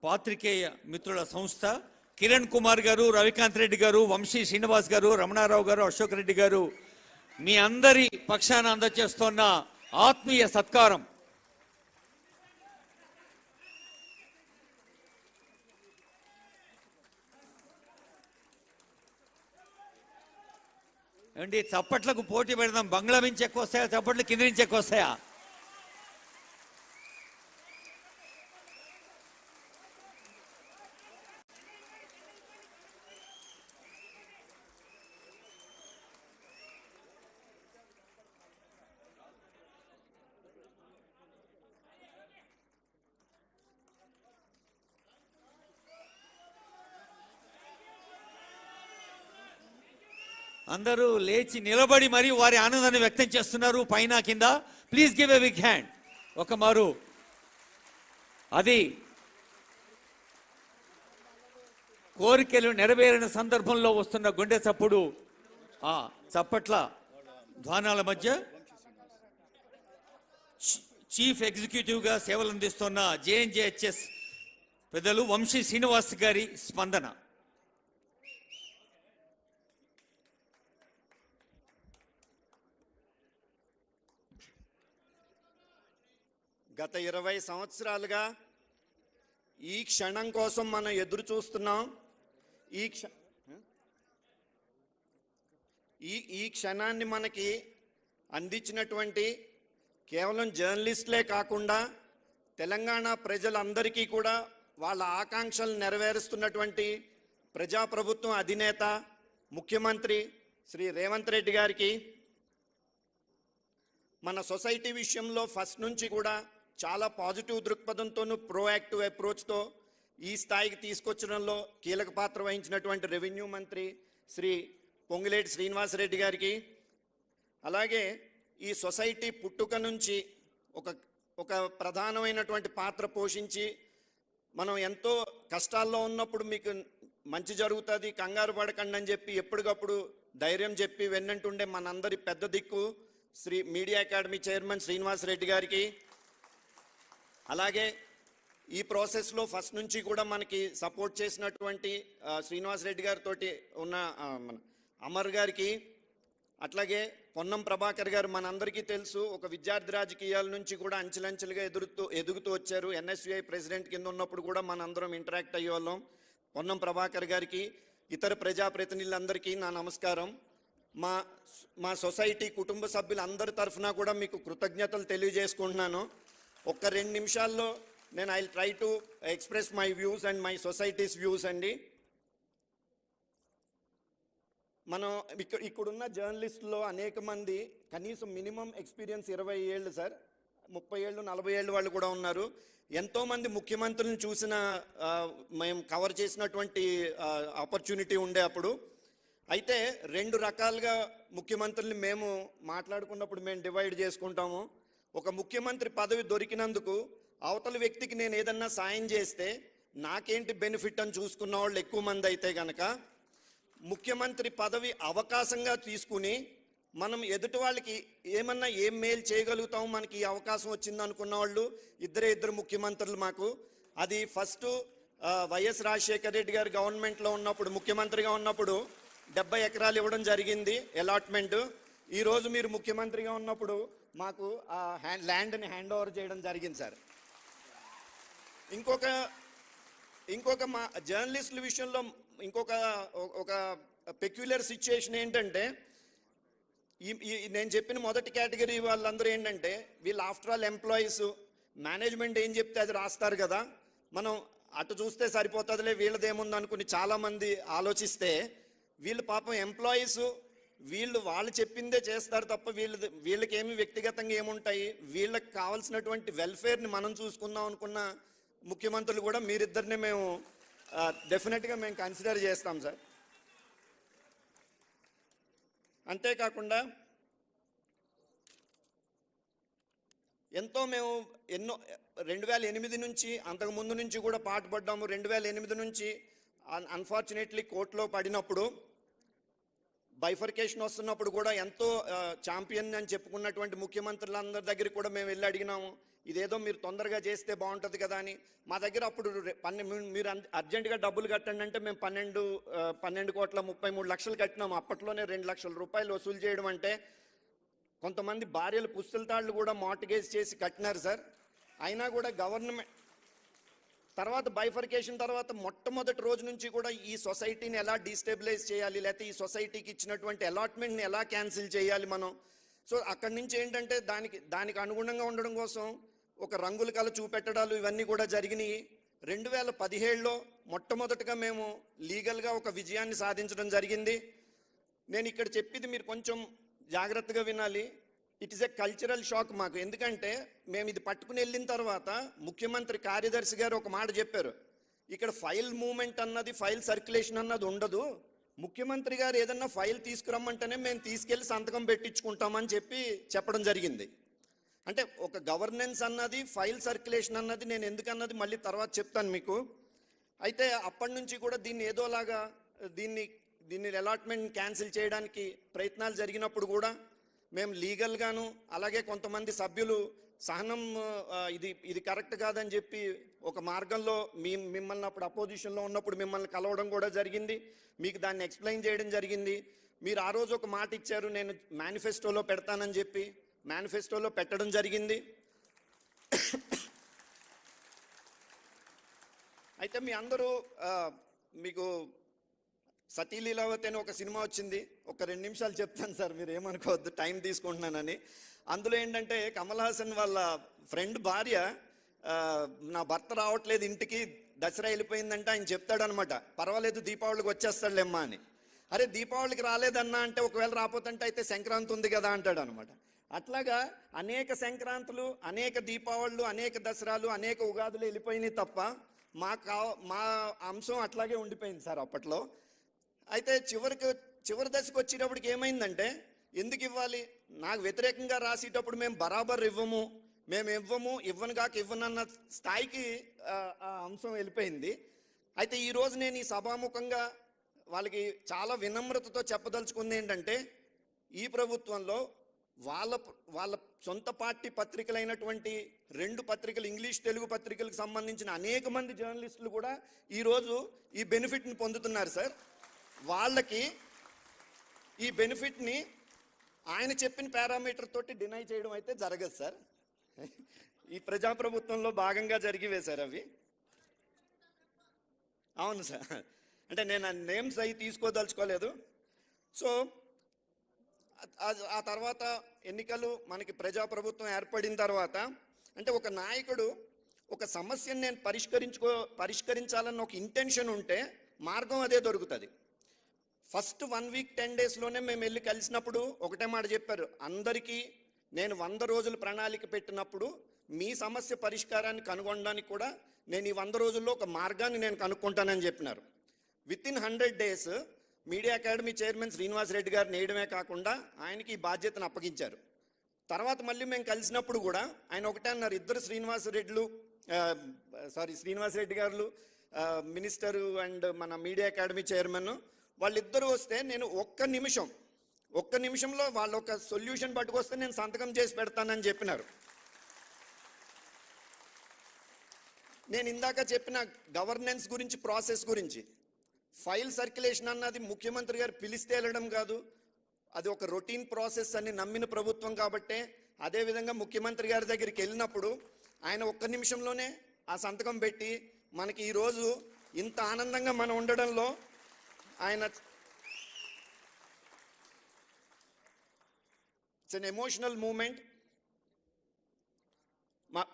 పాత్రికేయ మిత్రుల సంస్థ కిరణ్ కుమార్ గారు, రవికాంత్ రెడ్డి గారు, వంశీ శ్రీనివాస్ గారు, రమణారావు గారు, అశోక్ రెడ్డి గారు, మీ అందరి పక్షాన అందజేస్తున్న ఆత్మీయ సత్కారం. ఏమండి, చప్పట్లకు పోటీ పెడదాం. బంగ్లా నుంచి ఎక్కువ వస్తాయా చప్పట్లు, కింద నుంచి ఎక్కువ వస్తాయా? అందరూ లేచి నిలబడి మరి వారి ఆనందాన్ని వ్యక్తం చేస్తున్నారు పైన కింద. Please give a big hand. ఒక మారు అది కోరికలు నెరవేరిన సందర్భంలో వస్తున్న గుండె చప్పుడు, ఆ చప్పట్ల ధ్వానాల మధ్య చీఫ్ ఎగ్జిక్యూటివ్గా సేవలు అందిస్తున్న జేఎన్జేహెచ్ఎస్ పెద్దలు వంశీ శ్రీనివాస్ గారి స్పందన. గత 20 సంవత్సరాలుగా ఈ క్షణం కోసం మనం ఎదురు చూస్తున్నాం. ఈ క్షణాన్ని మనకి అందించినటువంటి కేవలం జర్నలిస్టులే కాకుండా తెలంగాణ ప్రజలందరికీ కూడా వాళ్ళ ఆకాంక్షలు నెరవేరుస్తున్నటువంటి ప్రజాప్రభుత్వం అధినేత ముఖ్యమంత్రి శ్రీ రేవంత్ రెడ్డి గారికి, మన సొసైటీ విషయంలో ఫస్ట్ నుంచి కూడా చాలా పాజిటివ్ దృక్పథంతోనూ ప్రోయాక్టివ్ అప్రోచ్తో ఈ స్థాయికి తీసుకొచ్చడంలో కీలక పాత్ర వహించినటువంటి రెవెన్యూ మంత్రి శ్రీ పొంగులేటి శ్రీనివాసరెడ్డి గారికి, అలాగే ఈ సొసైటీ పుట్టుక నుంచి ఒక ప్రధానమైనటువంటి పాత్ర పోషించి మనం ఎంతో కష్టాల్లో ఉన్నప్పుడు మీకు మంచి జరుగుతుంది, కంగారు పడకండి అని చెప్పి ఎప్పటికప్పుడు ధైర్యం చెప్పి వెన్నంటుండే మనందరి పెద్ద దిక్కు Shri media academy chairman Srinivasa Reddy గారికి, అలాగే ఈ ప్రాసెస్లో ఫస్ట్ నుంచి కూడా మనకి సపోర్ట్ చేసినటువంటి శ్రీనివాసరెడ్డి గారితో ఉన్న అమర్ గారికి, అట్లాగే పొన్నం ప్రభాకర్ గారు మనందరికీ తెలుసు, ఒక విద్యార్థి రాజకీయాల నుంచి కూడా అంచెలంచెలుగా ఎదుగుతూ వచ్చారు. ఎన్ఎస్యుఐ ప్రెసిడెంట్ కింద ఉన్నప్పుడు కూడా మనందరం ఇంటరాక్ట్ అయ్యేవాళ్ళం. పొన్నం ప్రభాకర్ గారికి, ఇతర ప్రజాప్రతినిధులందరికీ నా నమస్కారం. మా సొసైటీ కుటుంబ సభ్యులందరి తరఫున కూడా మీకు కృతజ్ఞతలు తెలియజేసుకుంటున్నాను. ఒక్క 2 నిమిషాల్లో నేను I try to express my views and my societies views అండి. మనం ఇక్కడున్న జర్నలిస్టులో అనేక మంది కనీసం మినిమం ఎక్స్పీరియన్స్ 20 ఏళ్ళు సార్. 30 ఏళ్ళు 40 ఏళ్ళు వాళ్ళు కూడా ఉన్నారు. ఎంతోమంది ముఖ్యమంత్రులను చూసిన మేము కవర్ చేసినటువంటి ఆపర్చునిటీ ఉండే అప్పుడు. అయితే 2 రకాలుగా ముఖ్యమంత్రుల్ని మేము మాట్లాడుకున్నప్పుడు మేము డివైడ్ చేసుకుంటాము. ఒక ముఖ్యమంత్రి పదవి దొరికినందుకు అవతల వ్యక్తికి నేను ఏదన్నా సాయం చేస్తే నాకేంటి బెనిఫిట్ అని చూసుకున్న వాళ్ళు ఎక్కువ మంది అయితే గనక, ముఖ్యమంత్రి పదవి అవకాశంగా తీసుకుని మనం ఎదుటి వాళ్ళకి ఏమన్నా ఏం మేలు చేయగలుగుతాం మనకి ఈ అవకాశం వచ్చింది అనుకున్న వాళ్ళు ఇద్దరు ముఖ్యమంత్రులు మాకు. అది ఫస్ట్ వైఎస్ రాజశేఖర రెడ్డి గారు గవర్నమెంట్లో ఉన్నప్పుడు, ముఖ్యమంత్రిగా ఉన్నప్పుడు 70 ఎకరాలు ఇవ్వడం జరిగింది అలాట్మెంట్. ఈరోజు మీరు ముఖ్యమంత్రిగా ఉన్నప్పుడు మాకు ఆ ల్యాండ్ని హ్యాండ్ ఓవర్ చేయడం జరిగింది సార్. ఇంకొక మా జర్నలిస్టుల విషయంలో ఒక పెక్యులర్ సిచ్యుయేషన్ ఏంటంటే, నేను చెప్పిన మొదటి కేటగిరీ వాళ్ళందరూ ఏంటంటే వీళ్ళు ఆఫ్టర్ ఆల్ ఎంప్లాయీస్, మేనేజ్మెంట్ ఏం చెప్తే అది రాస్తారు కదా, మనం అటు చూస్తే సరిపోతుందిలే వీళ్ళదేముంది అనుకుని చాలామంది ఆలోచిస్తే, వీళ్ళు పాపం ఎంప్లాయీస్, వాళ్ళు చెప్పిందే చేస్తారు తప్ప వీళ్ళకి ఏమి వ్యక్తిగతంగా ఏముంటాయి, వీళ్ళకి కావాల్సినటువంటి వెల్ఫేర్ని మనం చూసుకుందాం అనుకున్న ముఖ్యమంత్రులు కూడా మీరిద్దరిని మేము డెఫినెట్గా మేము కన్సిడర్ చేస్తాం సార్. అంతేకాకుండా మేము ఎన్నో 2008 నుంచి అంతకుముందు నుంచి కూడా పాటుపడ్డాము. 2008 నుంచి అన్ఫార్చునేట్లీ కోర్టులో పడినప్పుడు, బైఫర్కేషన్ వస్తున్నప్పుడు కూడా ఎంతో ఛాంపియన్ అని చెప్పుకున్నటువంటి ముఖ్యమంత్రులందరి దగ్గర కూడా మేము వెళ్ళి అడిగినాము, ఇదేదో మీరు తొందరగా చేస్తే బాగుంటుంది కదా అని. మా దగ్గర అప్పుడు మీరు అర్జెంటుగా డబ్బులు కట్టండి అంటే మేము 12,33,00,000 కట్టినాము. అప్పట్లోనే 2 లక్షల రూపాయలు వసూలు చేయడం అంటే, కొంతమంది భార్యలు పుస్తల తాళ్ళు కూడా మార్టిగేజ్ చేసి కట్టినారు సార్. అయినా కూడా గవర్నమెంట్ తర్వాత బైఫర్కేషన్ తర్వాత మొట్టమొదటి రోజు నుంచి కూడా ఈ సొసైటీని ఎలా డీస్టెబిలైజ్ చేయాలి, లేకపోతే ఈ సొసైటీకి ఇచ్చినటువంటి అలాట్మెంట్ని ఎలా క్యాన్సిల్ చేయాలి మనం. సో అక్కడి నుంచి ఏంటంటే దానికి అనుగుణంగా ఉండడం కోసం ఒక రంగుల కళ చూపెట్టడాలు ఇవన్నీ కూడా జరిగినాయి. 2017లో మొట్టమొదటిగా మేము లీగల్గా ఒక విజయాన్ని సాధించడం జరిగింది. నేను ఇక్కడ చెప్పేది మీరు కొంచెం జాగ్రత్తగా వినాలి. It is a cultural shock మాకు. ఎందుకంటే మేము ఇది పట్టుకుని వెళ్ళిన తర్వాత ముఖ్యమంత్రి కార్యదర్శి గారు ఒక మాట చెప్పారు, ఇక్కడ ఫైల్ మూవ్మెంట్ అన్నది, ఫైల్ సర్క్యులేషన్ అన్నది ఉండదు, ముఖ్యమంత్రి గారు ఏదన్నా ఫైల్ తీసుకురమ్మంటేనే మేము తీసుకెళ్లి సంతకం పెట్టించుకుంటామని చెప్పడం జరిగింది. అంటే ఒక గవర్నెన్స్ అన్నది, ఫైల్ సర్క్యులేషన్ అన్నది నేను ఎందుకన్నది మళ్ళీ తర్వాత చెప్తాను మీకు. అయితే అప్పటి నుంచి కూడా దీన్ని అలాట్మెంట్ క్యాన్సిల్ చేయడానికి ప్రయత్నాలు జరిగినప్పుడు కూడా మేము లీగల్గాను, అలాగే కొంతమంది సభ్యులు సహనం ఇది కరెక్ట్ కాదని చెప్పి ఒక మార్గంలో మిమ్మల్ని అప్పుడు అపోజిషన్లో ఉన్నప్పుడు మిమ్మల్ని కలవడం కూడా జరిగింది, మీకు దాన్ని ఎక్స్ప్లెయిన్ చేయడం జరిగింది. మీరు ఆ రోజు ఒక మాట ఇచ్చారు, నేను మేనిఫెస్టోలో పెడతానని చెప్పి మేనిఫెస్టోలో పెట్టడం జరిగింది. అయితే మీ అందరూ మీకు సతీ లీలావతి అని ఒక సినిమా వచ్చింది, ఒక 2 నిమిషాలు చెప్తాను సార్, మీరు ఏమనుకోవద్దు టైం తీసుకుంటున్నానని. అందులో ఏంటంటే కమల్ హాసన్ వాళ్ళ ఫ్రెండ్ భార్య, నా భర్త రావట్లేదు ఇంటికి, దసరా వెళ్ళిపోయిందంటే ఆయన చెప్తాడనమాట, పర్వాలేదు దీపావళికి వచ్చేస్తాడులేమ్మా అని. అరే దీపావళికి రాలేదన్నా అంటే, ఒకవేళ రాపోతుంటే అయితే సంక్రాంతి ఉంది కదా అంటాడు అనమాట. అట్లాగా అనేక సంక్రాంతులు, అనేక దీపావళులు, అనేక దసరాలు, అనేక ఉగాదులు వెళ్ళిపోయినాయి తప్ప మా అంశం అట్లాగే ఉండిపోయింది సార్ అప్పట్లో. అయితే చివరి దశకు వచ్చేటప్పటికి ఏమైందంటే, ఎందుకు ఇవ్వాలి, నాకు వ్యతిరేకంగా రాసేటప్పుడు మేము బరాబర్ ఇవ్వనన్న స్థాయికి ఆ అంశం వెళ్ళిపోయింది. అయితే ఈరోజు నేను ఈ సభాముఖంగా వాళ్ళకి చాలా వినమ్రతతో చెప్పదలుచుకుంది ఏంటంటే, ఈ ప్రభుత్వంలో వాళ్ళ సొంత పార్టీ పత్రికలైనటువంటి 2 పత్రికలు, ఇంగ్లీష్ తెలుగు పత్రికలకు సంబంధించిన అనేక మంది జర్నలిస్టులు కూడా ఈరోజు ఈ బెనిఫిట్ని పొందుతున్నారు సార్. వాళ్ళకి ఈ బెనిఫిట్ని ఆయన చెప్పిన పారామీటర్ తోటి డినై చేయడం అయితే జరగదు సార్. ఈ ప్రజాప్రభుత్వంలో భాగంగా జరిగివే సార్ అవి. అవును సార్, అంటే నేను నేమ్స్ అవి తీసుకోదలుచుకోలేదు. సో ఆ తర్వాత ఎన్నికలు మనకి ప్రజాప్రభుత్వం ఏర్పడిన తర్వాత, అంటే ఒక నాయకుడు ఒక సమస్యను నేను పరిష్కరించాలన్న ఒక ఇంటెన్షన్ ఉంటే మార్గం అదే దొరుకుతుంది. ఫస్ట్ 1 వీక్ 10 డేస్లోనే మేము వెళ్ళి కలిసినప్పుడు ఒకటే మాట చెప్పారు, అందరికీ నేను 100 రోజుల ప్రణాళిక పెట్టినప్పుడు మీ సమస్య పరిష్కారాన్ని కనుగొనడానికి కూడా నేను ఈ 100 రోజుల్లో ఒక మార్గాన్ని నేను కనుక్కుంటానని చెప్పినారు. With in 100 days media academy chairman Srinivas Reddy గారిని వేయడమే కాకుండా ఆయనకి ఈ బాధ్యతను అప్పగించారు. తర్వాత మళ్ళీ మేము కలిసినప్పుడు కూడా ఆయన ఒకటే అన్నారు, ఇద్దరు శ్రీనివాస్ రెడ్డి గారు మినిస్టరు అండ్ మన మీడియా అకాడమీ చైర్మన్ వాళ్ళిద్దరూ వస్తే నేను ఒక్క నిమిషంలో వాళ్ళు ఒక సొల్యూషన్ పట్టుకొస్తే నేను సంతకం చేసి పెడతానని చెప్పినారు. నేను ఇందాక చెప్పిన గవర్నెన్స్ గురించి, ప్రాసెస్ గురించి, ఫైల్ సర్క్యులేషన్ అన్నది ముఖ్యమంత్రి గారు పిలిస్తే వెళ్ళడం కాదు, అది ఒక రొటీన్ ప్రాసెస్ అని నమ్మిన ప్రభుత్వం కాబట్టే అదేవిధంగా ముఖ్యమంత్రి గారి దగ్గరికి వెళ్ళినప్పుడు ఆయన ఒక్క నిమిషంలోనే ఆ సంతకం పెట్టి మనకి ఈరోజు ఇంత ఆనందంగా మనం ఉండడంలో ఆయన ఇట్స్ ఎన్ ఎమోషనల్ మూమెంట్.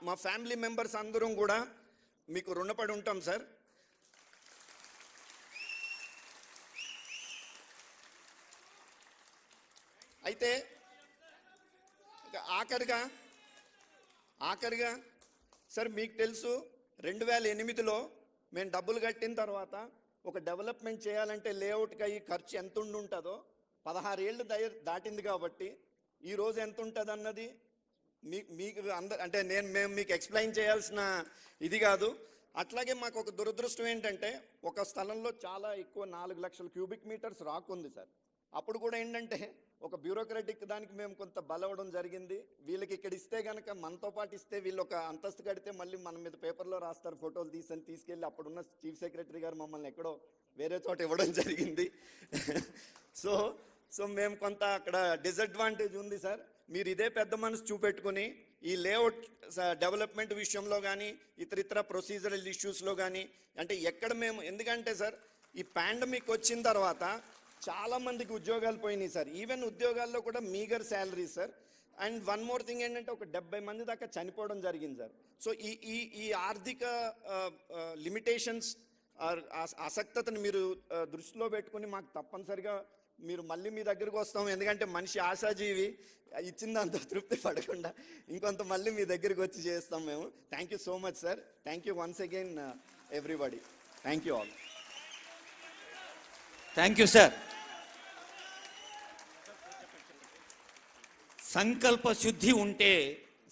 మా ఫ్యామిలీ మెంబర్స్ అందరం కూడా మీకు రుణపడి ఉంటాం సార్. అయితే ఆఖరిగా సార్ మీకు తెలుసు 2008లో మేము డబ్బులు కట్టిన తర్వాత ఒక డెవలప్మెంట్ చేయాలంటే లేఅవుట్కి అయ్యి ఖర్చు ఎంత ఉంటుందో 16 ఏళ్ళు దాటింది కాబట్టి ఈరోజు ఎంత ఉంటుంది అన్నది మీకు అంటే మేము మీకు ఎక్స్ప్లెయిన్ చేయాల్సిన ఇది కాదు. అట్లాగే మాకు ఒక దురదృష్టం ఏంటంటే ఒక స్థలంలో చాలా ఎక్కువ 4 లక్షల క్యూబిక్ మీటర్స్ రాక్ ఉంది సార్. అప్పుడు కూడా ఏంటంటే ఒక బ్యూరోక్రటిక్ దానికి మేము కొంత బలవడం జరిగింది. వీళ్ళకి ఇక్కడ ఇస్తే కనుక మనతో పాటు ఇస్తే వీళ్ళు ఒక అంతస్తు కడితే మళ్ళీ మన మీద పేపర్లో రాస్తారు, ఫోటోలు తీసుకెళ్ళి అప్పుడున్న చీఫ్ సెక్రటరీ గారు మమ్మల్ని ఎక్కడో వేరే చోట ఇవ్వడం జరిగింది. సో మేము కొంత అక్కడ డిసడ్వాంటేజ్ ఉంది సార్. మీరు ఇదే పెద్ద మనసు చూపెట్టుకుని ఈ లేఅవుట్ డెవలప్మెంట్ విషయంలో కానీ ఇతర ప్రొసీజరల్ ఇష్యూస్లో కానీ అంటే ఎక్కడ మేము, ఎందుకంటే సార్ ఈ పాండమిక్ వచ్చిన తర్వాత చాలా మందికి ఉద్యోగాలు పోయినాయి సార్. ఈవెన్ ఉద్యోగాల్లో కూడా meagre salary sir. And one more thing ఏంటంటే ఒక 70 మంది దాకా చనిపోవడం జరిగింది సార్. సో ఈ ఆర్థిక లిమిటేషన్స్ ఆసక్తతను మీరు దృష్టిలో పెట్టుకుని మాకు తప్పనిసరిగా మీరు మళ్ళీ మీ దగ్గరకు వస్తాం. ఎందుకంటే మనిషి ఆశాజీవి, ఇచ్చిందంత తృప్తి పడకుండా ఇంకొంత మళ్ళీ మీ దగ్గరికి వచ్చి చేస్తాం మేము. Thank you so much sir. Thank you once again everybody. Thank you all. Thank you sir. సంకల్ప శుద్ధి ఉంటే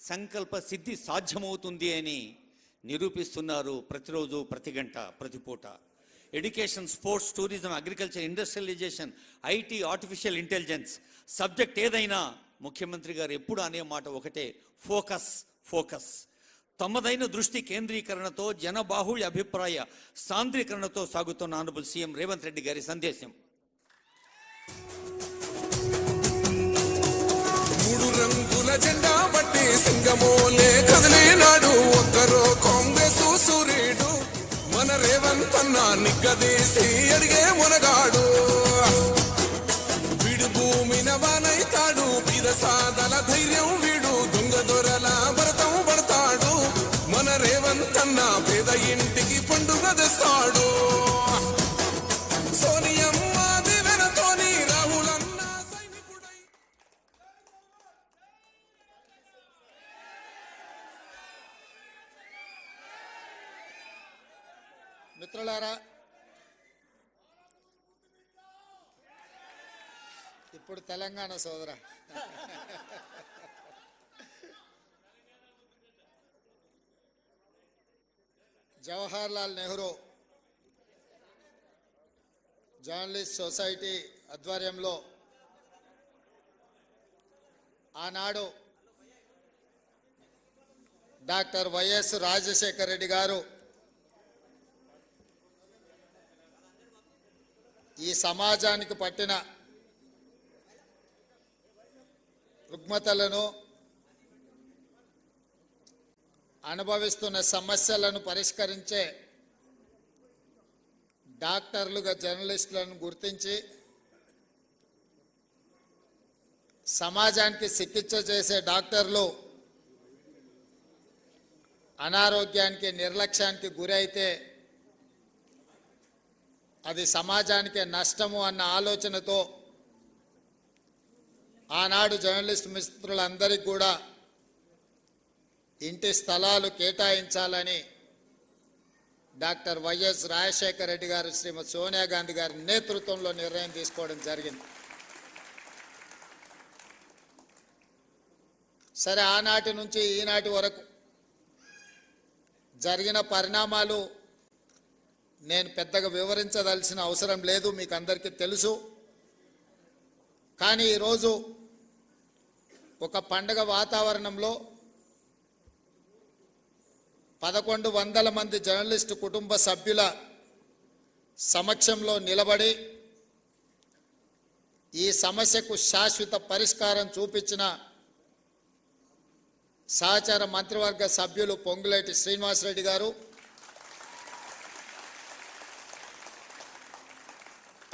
సంకల్ప సిద్ధి సాధ్యమవుతుంది అని నిరూపిస్తున్నారు ప్రతిరోజు, ప్రతి గంట, ప్రతి పూట. Education, sports, tourism, agriculture, industrialisation, IT, artificial intelligence, subject ఏదైనా ముఖ్యమంత్రి గారు ఎప్పుడు అనే మాట ఒకటే, ఫోకస్. తమదైన దృష్టి కేంద్రీకరణతో, జనబాహుళ్య అభిప్రాయ సాంద్రీకరణతో సాగుతున్న ఆనరబుల్ సీఎం రేవంత్ రెడ్డి గారి సందేశం. 3 రంగుల జెండా బట్టి సింగమోలే కదిలినాడు ఒక్కరో కాంగ్రెస్ సూర్యుడు, మన రేవంత్ అన్న నిగ్గదీసి అడిగే మునగాడు. వీడు భూమిన వానైతాడు, బీదసాదల ధైర్యం వీడు, దొంగ దొరల భరతం పడతాడు. మన రేవంత్ అన్న పేద ఇంటికి పండుగ తెస్తాడు. సోనియమ్మ దివెనతోని రాహులన్న సైనికుడై. మిత్రులారా, ఇప్పుడు తెలంగాణ సోదర జవహర్ లాల్ నెహ్రూ జర్నలిస్ట్ సొసైటీ ఆధ్వర్యంలో ఆనాడు డాక్టర్ వైఎస్ రాజశేఖర రెడ్డి గారు ఈ సమాజానికి పట్టిన రుగ్మతలను, అనుభవిస్తున్న సమస్యలను పరిష్కరించే డాక్టర్లుగా జర్నలిస్టులను గుర్తించి సమాజానికి చికిత్స చేసే డాక్టర్లు అనారోగ్యానికి, నిర్లక్ష్యానికి గురైతే అది సమాజానికి నష్టము అన్న ఆలోచనతో ఆనాడు జర్నలిస్ట్ మిత్రులందరికీ కూడా ఇంటి స్థలాలు కేటాయించాలని డాక్టర్ వైఎస్ రాజశేఖర రెడ్డి గారు శ్రీమతి సోనియా గాంధీ గారి నేతృత్వంలో నిర్ణయం తీసుకోవడం జరిగింది. సరే, ఆనాటి నుంచి ఈనాటి వరకు జరిగిన పరిణామాలు నేను పెద్దగా వివరించదలసిన అవసరం లేదు, మీకు అందరికీ తెలుసు. కానీ ఈరోజు ఒక పండగ వాతావరణంలో 1100 మంది జర్నలిస్టు కుటుంబ సభ్యుల సమక్షంలో నిలబడి ఈ సమస్యకు శాశ్వత పరిష్కారం చూపించిన సహచార మంత్రివర్గ సభ్యులు పొంగులేటి శ్రీనివాసరెడ్డి గారు,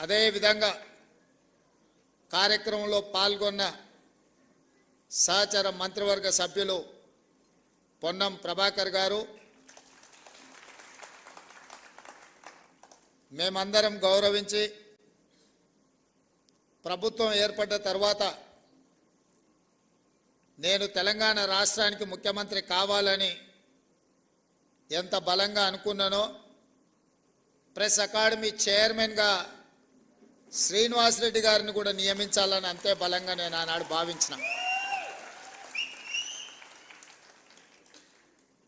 అదేవిధంగా కార్యక్రమంలో పాల్గొన్న సహచార మంత్రివర్గ సభ్యులు పొన్నం ప్రభాకర్ గారు, మేమందరం గౌరవించి ప్రభుత్వం ఏర్పడ్డ తర్వాత నేను తెలంగాణ రాష్ట్రానికి ముఖ్యమంత్రి కావాలని ఎంత బలంగా అనుకున్నానో, ప్రెస్ అకాడమీ చైర్మన్గా శ్రీనివాసరెడ్డి గారిని కూడా నియమించాలని అంతే బలంగా నేను ఆనాడు భావించిన.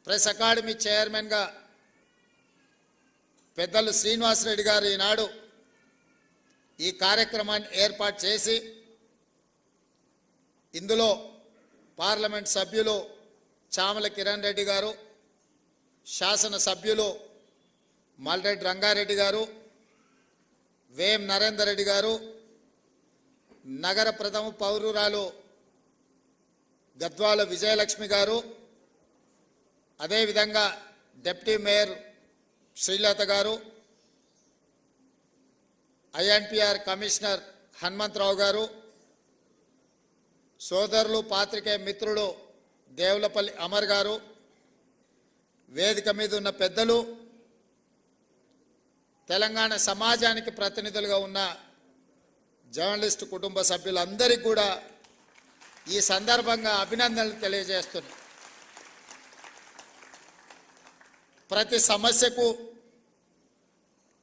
ప్రెస్ అకాడమీ చైర్మన్గా పెద్దలు శ్రీనివాసరెడ్డి గారు ఈనాడు ఈ కార్యక్రమాన్ని ఏర్పాటు చేసి ఇందులో పార్లమెంట్ సభ్యులు చామల కిరణ్ రెడ్డి గారు, శాసన సభ్యులు మల్రెడ్డి రంగారెడ్డి గారు, వేం నరేందర్ రెడ్డి గారు, నగర ప్రథమ పౌరురాలు గద్వాల విజయలక్ష్మి గారు, అదేవిధంగా డిప్యూటీ మేయర్ శ్రీలత గారు, ఐఎన్పిఆర్ కమిషనర్ హనుమంతరావు గారు, సోదరులు పాత్రికేయ మిత్రులు దేవులపల్లి అమర్ గారు, వేదిక మీద ఉన్న పెద్దలు, తెలంగాణ సమాజానికి ప్రతినిధులుగా ఉన్న జర్నలిస్టు కుటుంబ సభ్యులందరికీ కూడా ఈ సందర్భంగా అభినందనలు తెలియజేస్తున్నాను. ప్రతి సమస్యకు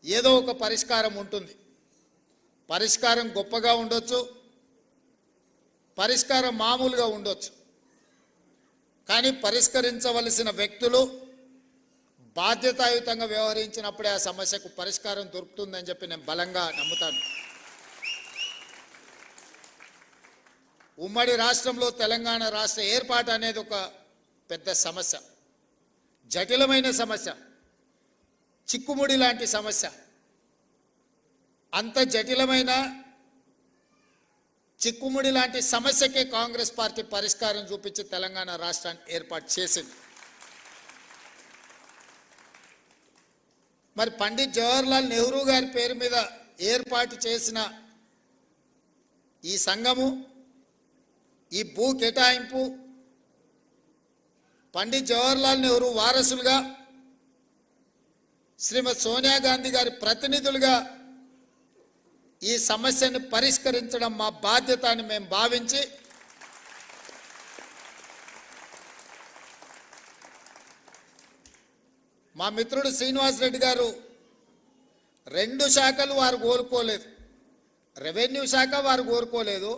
ఏదో ఒక పరిష్కారం ఉంటుంది. పరిష్కారం గొప్పగా ఉండొచ్చు, పరిష్కారం మామూలుగా ఉండొచ్చు. కానీ పరిష్కరించవలసిన వ్యక్తులు బాధ్యతాయుతంగా వ్యవహరించినప్పుడే ఆ సమస్యకు పరిష్కారం దొరుకుతుందని చెప్పి నేను బలంగా నమ్ముతాను. ఉమ్మడి రాష్ట్రంలో తెలంగాణ రాష్ట్ర ఏర్పాటు అనేది ఒక పెద్ద సమస్య, జటిలమైన సమస్య, చిక్కుముడి లాంటి సమస్య. అంత జటిలమైన చిక్కుముడి లాంటి సమస్యకే కాంగ్రెస్ పార్టీ పరిష్కారం చూపించి తెలంగాణ రాష్ట్రాన్ని ఏర్పాటు చేసింది. మరి పండిట్ జవహర్లాల్ నెహ్రూ గారి పేరు మీద ఏర్పాటు చేసిన ఈ సంఘము, ఈ భూ కేటాయింపు పండిట్ జవహర్లాల్ నెహ్రూ వారసులుగా శ్రీమతి సోనియా గాంధీ గారి ప్రతినిధులుగా ఈ సమస్యను పరిష్కరించడం మా బాధ్యత అని మేము భావించి మా మిత్రుడు శ్రీనివాసరెడ్డి గారు 2 శాఖలు వారు కోరుకోలేదు. రెవెన్యూ శాఖ వారు కోరుకోలేదు,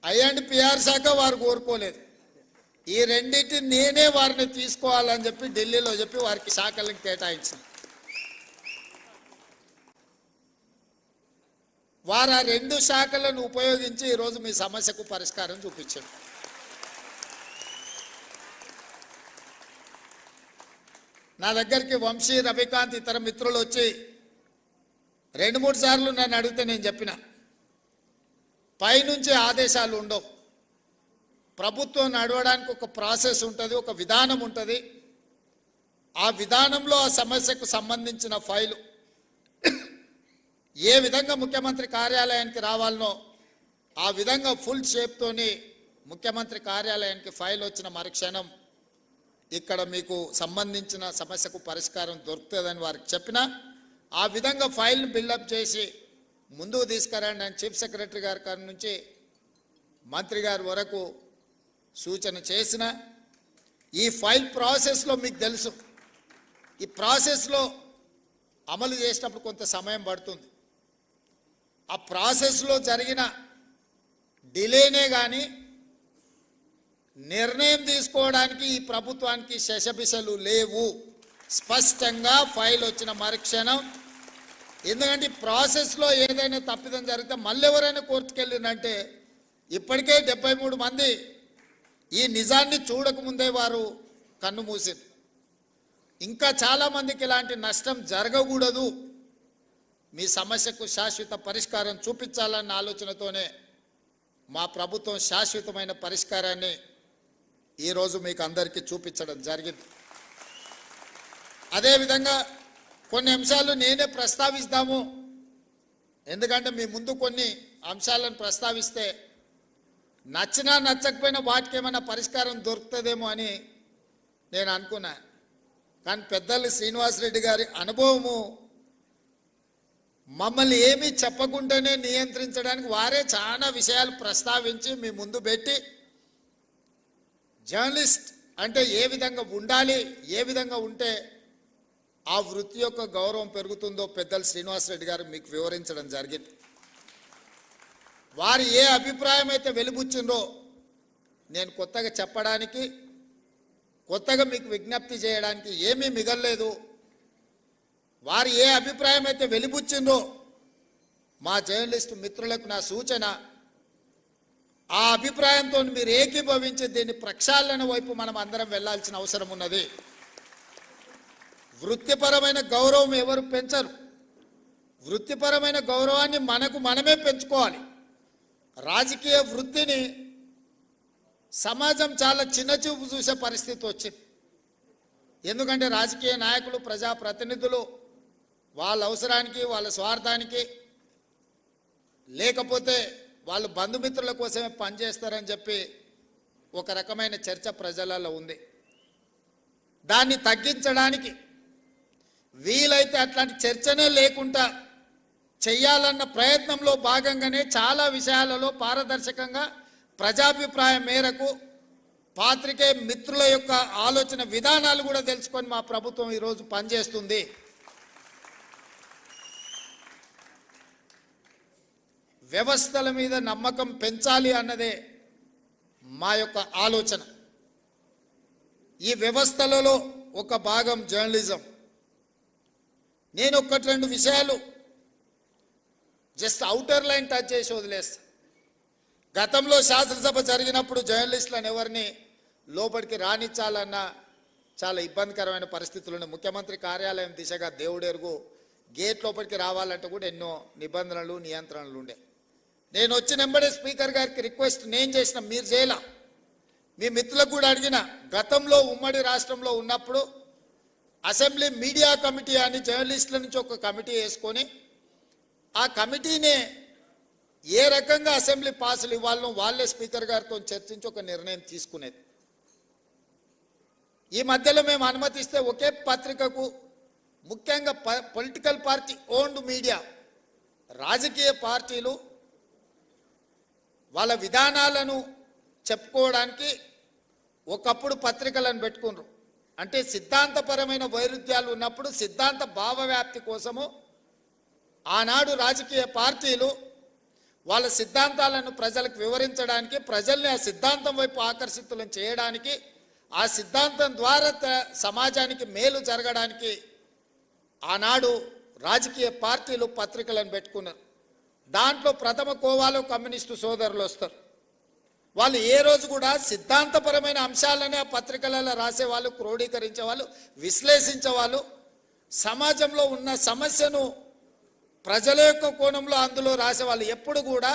ఐఎండ్పిఆర్ శాఖ వారు కోరుకోలేదు. ఈ రెండింటిని నేనే వారిని తీసుకోవాలని చెప్పి ఢిల్లీలో చెప్పి వారికి శాఖలను కేటాయించింది. వారు ఆ 2 శాఖలను ఉపయోగించి ఈరోజు మీ సమస్యకు పరిష్కారం చూపించారు. నా దగ్గరికి వంశీ, రవికాంత్ ఇతర మిత్రులు వచ్చి 2-3 సార్లు నన్ను అడిగితే నేను చెప్పిన, పైనుంచి ఆదేశాలు ఉండవు. ప్రభుత్వం నడవడానికి ఒక ప్రాసెస్ ఉంటుంది, ఒక విధానం ఉంటుంది. ఆ విధానంలో ఆ సమస్యకు సంబంధించిన ఫైలు ఏ విధంగా ముఖ్యమంత్రి కార్యాలయానికి రావాలనో ఆ విధంగా ఫుల్ షేప్తోని ముఖ్యమంత్రి కార్యాలయానికి ఫైల్ వచ్చిన మరుక్షణం ఇక్కడ మీకు సంబంధించిన సమస్యకు పరిష్కారం దొరుకుతుందని వారికి చెప్పినా, ఆ విధంగా ఫైల్ని బిల్డప్ చేసి ముందుకు తీసుకురండి అని చీఫ్ సెక్రటరీ గారి నుంచి మంత్రి గారి వరకు సూచన చేసిన ఈ ఫైల్ ప్రాసెస్లో మీకు తెలుసు, ఈ ప్రాసెస్లో అమలు చేసినప్పుడు కొంత సమయం పడుతుంది. ఆ ప్రాసెస్లో జరిగిన డిలేనే కానీ నిర్ణయం తీసుకోవడానికి ఈ ప్రభుత్వానికి శశబిశలు లేవు. స్పష్టంగా ఫైల్ వచ్చిన మరుక్షణం, ఎందుకంటే ప్రాసెస్లో ఏదైనా తప్పిదం జరిగితే మళ్ళీ ఎవరైనా కోర్టుకు వెళ్ళిందంటే ఇప్పటికే 73 మంది ఈ నిజాన్ని చూడకముందే వారు కన్ను మూసారు. ఇంకా చాలామందికి ఇలాంటి నష్టం జరగకూడదు, మీ సమస్యకు శాశ్వత పరిష్కారం చూపించాలన్న ఆలోచనతోనే మా ప్రభుత్వం శాశ్వతమైన పరిష్కారాన్ని ఈరోజు మీకు అందరికీ చూపించడం జరిగింది. అదేవిధంగా కొన్ని అంశాలు నేనే ప్రస్తావిస్తాము, ఎందుకంటే మీ ముందు కొన్ని అంశాలను ప్రస్తావిస్తే నచ్చినా నచ్చకపోయినా వాటికి ఏమైనా పరిష్కారం దొరుకుతుందేమో అని నేను అనుకున్నా. కానీ పెద్దలు శ్రీనివాసరెడ్డి గారి అనుభవము మమ్మల్ని ఏమీ చెప్పకుండానే నియంత్రించడానికి వారే చాలా విషయాలు ప్రస్తావించి మీ ముందు పెట్టి జర్నలిస్ట్ అంటే ఏ విధంగా ఉండాలి, ఏ విధంగా ఉంటే ఆ వృత్తి యొక్క గౌరవం పెరుగుతుందో పెద్దలు శ్రీనివాసరెడ్డి గారు మీకు వివరించడం జరిగింది. వారు ఏ అభిప్రాయం అయితే వెలిబుచ్చిందో నేను కొత్తగా చెప్పడానికి, కొత్తగా మీకు విజ్ఞప్తి చేయడానికి ఏమీ మిగల్లేదు. వారు ఏ అభిప్రాయం అయితే వెలిబుచ్చిందో మా జర్నలిస్టు మిత్రులకు నా సూచన, ఆ అభిప్రాయంతో మీరు ఏకీభవించి దీన్ని ప్రక్షాళన వైపు మనం అందరం వెళ్లాల్సిన అవసరం ఉన్నది. వృత్తిపరమైన గౌరవం ఎవరు పెంచరు, వృత్తిపరమైన గౌరవాన్ని మనకు మనమే పెంచుకోవాలి. రాజకీయ వృత్తిని సమాజం చాలా చిన్నచూపు చూసే పరిస్థితి వచ్చింది. ఎందుకంటే రాజకీయ నాయకులు, ప్రజాప్రతినిధులు వాళ్ళ అవసరానికి, వాళ్ళ స్వార్థానికి, లేకపోతే వాళ్ళు బంధుమిత్రుల కోసమే పనిచేస్తారని చెప్పి ఒక రకమైన చర్చ ప్రజలలో ఉంది. దాన్ని తగ్గించడానికి వీలైతే అట్లాంటి చర్చనే లేకుండా చెయ్యాలన్న ప్రయత్నంలో భాగంగానే చాలా విషయాలలో పారదర్శకంగా ప్రజాభిప్రాయం మేరకు పాత్రికేయ మిత్రుల యొక్క ఆలోచన విధానాలు కూడా తెలుసుకొని మా ప్రభుత్వం ఈరోజు పనిచేస్తుంది. వ్యవస్థల మీద నమ్మకం పెంచాలి అన్నదే మా యొక్క ఆలోచన. ఈ వ్యవస్థలలో ఒక భాగం జర్నలిజం. నేను ఒకటి రెండు విషయాలు జస్ట్ అవుటర్ లైన్ టచ్ చేసి వదిలేస్తా. గతంలో శాసనసభ జరిగినప్పుడు జర్నలిస్టులను ఎవరిని లోపలికి రానిచ్చాలన్న చాలా ఇబ్బందికరమైన పరిస్థితులు. ముఖ్యమంత్రి కార్యాలయం దిశగా దేవుడెరుగు గేట్ లోపలికి రావాలంటే కూడా ఎన్నో నిబంధనలు, నియంత్రణలు ఉండే. నేను వచ్చిన వెంబడే స్పీకర్ గారికి రిక్వెస్ట్ నేను చేసిన, మీరు చేయలా, మీ మిత్రులకు కూడా అడిగిన. గతంలో ఉమ్మడి రాష్ట్రంలో ఉన్నప్పుడు అసెంబ్లీ మీడియా కమిటీ అని జర్నలిస్టుల నుంచి ఒక కమిటీ వేసుకొని ఆ కమిటీనే ఏ రకంగా అసెంబ్లీ పాసులు ఇవ్వాలనో వాళ్ళే స్పీకర్ గారితో చర్చించి ఒక నిర్ణయం తీసుకునేది. ఈ మధ్యలో మేము అనుమతిస్తే ఒకే పత్రికకు, ముఖ్యంగా పొలిటికల్ పార్టీ ఓన్డ్ మీడియా, రాజకీయ పార్టీలు వాళ్ళ విధానాలను చెప్పుకోవడానికి ఒకప్పుడు పత్రికలను పెట్టుకున్నారు. అంటే సిద్ధాంతపరమైన వైరుధ్యాలు ఉన్నప్పుడు సిద్ధాంత భావవ్యాప్తి కోసము ఆనాడు రాజకీయ పార్టీలు వాళ్ళ సిద్ధాంతాలను ప్రజలకు వివరించడానికి, ప్రజల్ని ఆ సిద్ధాంతం వైపు ఆకర్షితులను చేయడానికి, ఆ సిద్ధాంతం ద్వారా సమాజానికి మేలు జరగడానికి ఆనాడు రాజకీయ పార్టీలు పత్రికలను పెట్టుకున్నారు. దాంట్లో ప్రథమ కోవాలో కమ్యూనిస్టు సోదరులు వస్తారు. వాళ్ళు ఏ రోజు కూడా సిద్ధాంతపరమైన అంశాలనే ఆ పత్రికలలో రాసేవాళ్ళు, క్రోడీకరించేవాళ్ళు, విశ్లేషించేవాళ్ళు. సమాజంలో ఉన్న సమస్యను ప్రజల యొక్క కోణంలో అందులో రాసేవాళ్ళు. ఎప్పుడు కూడా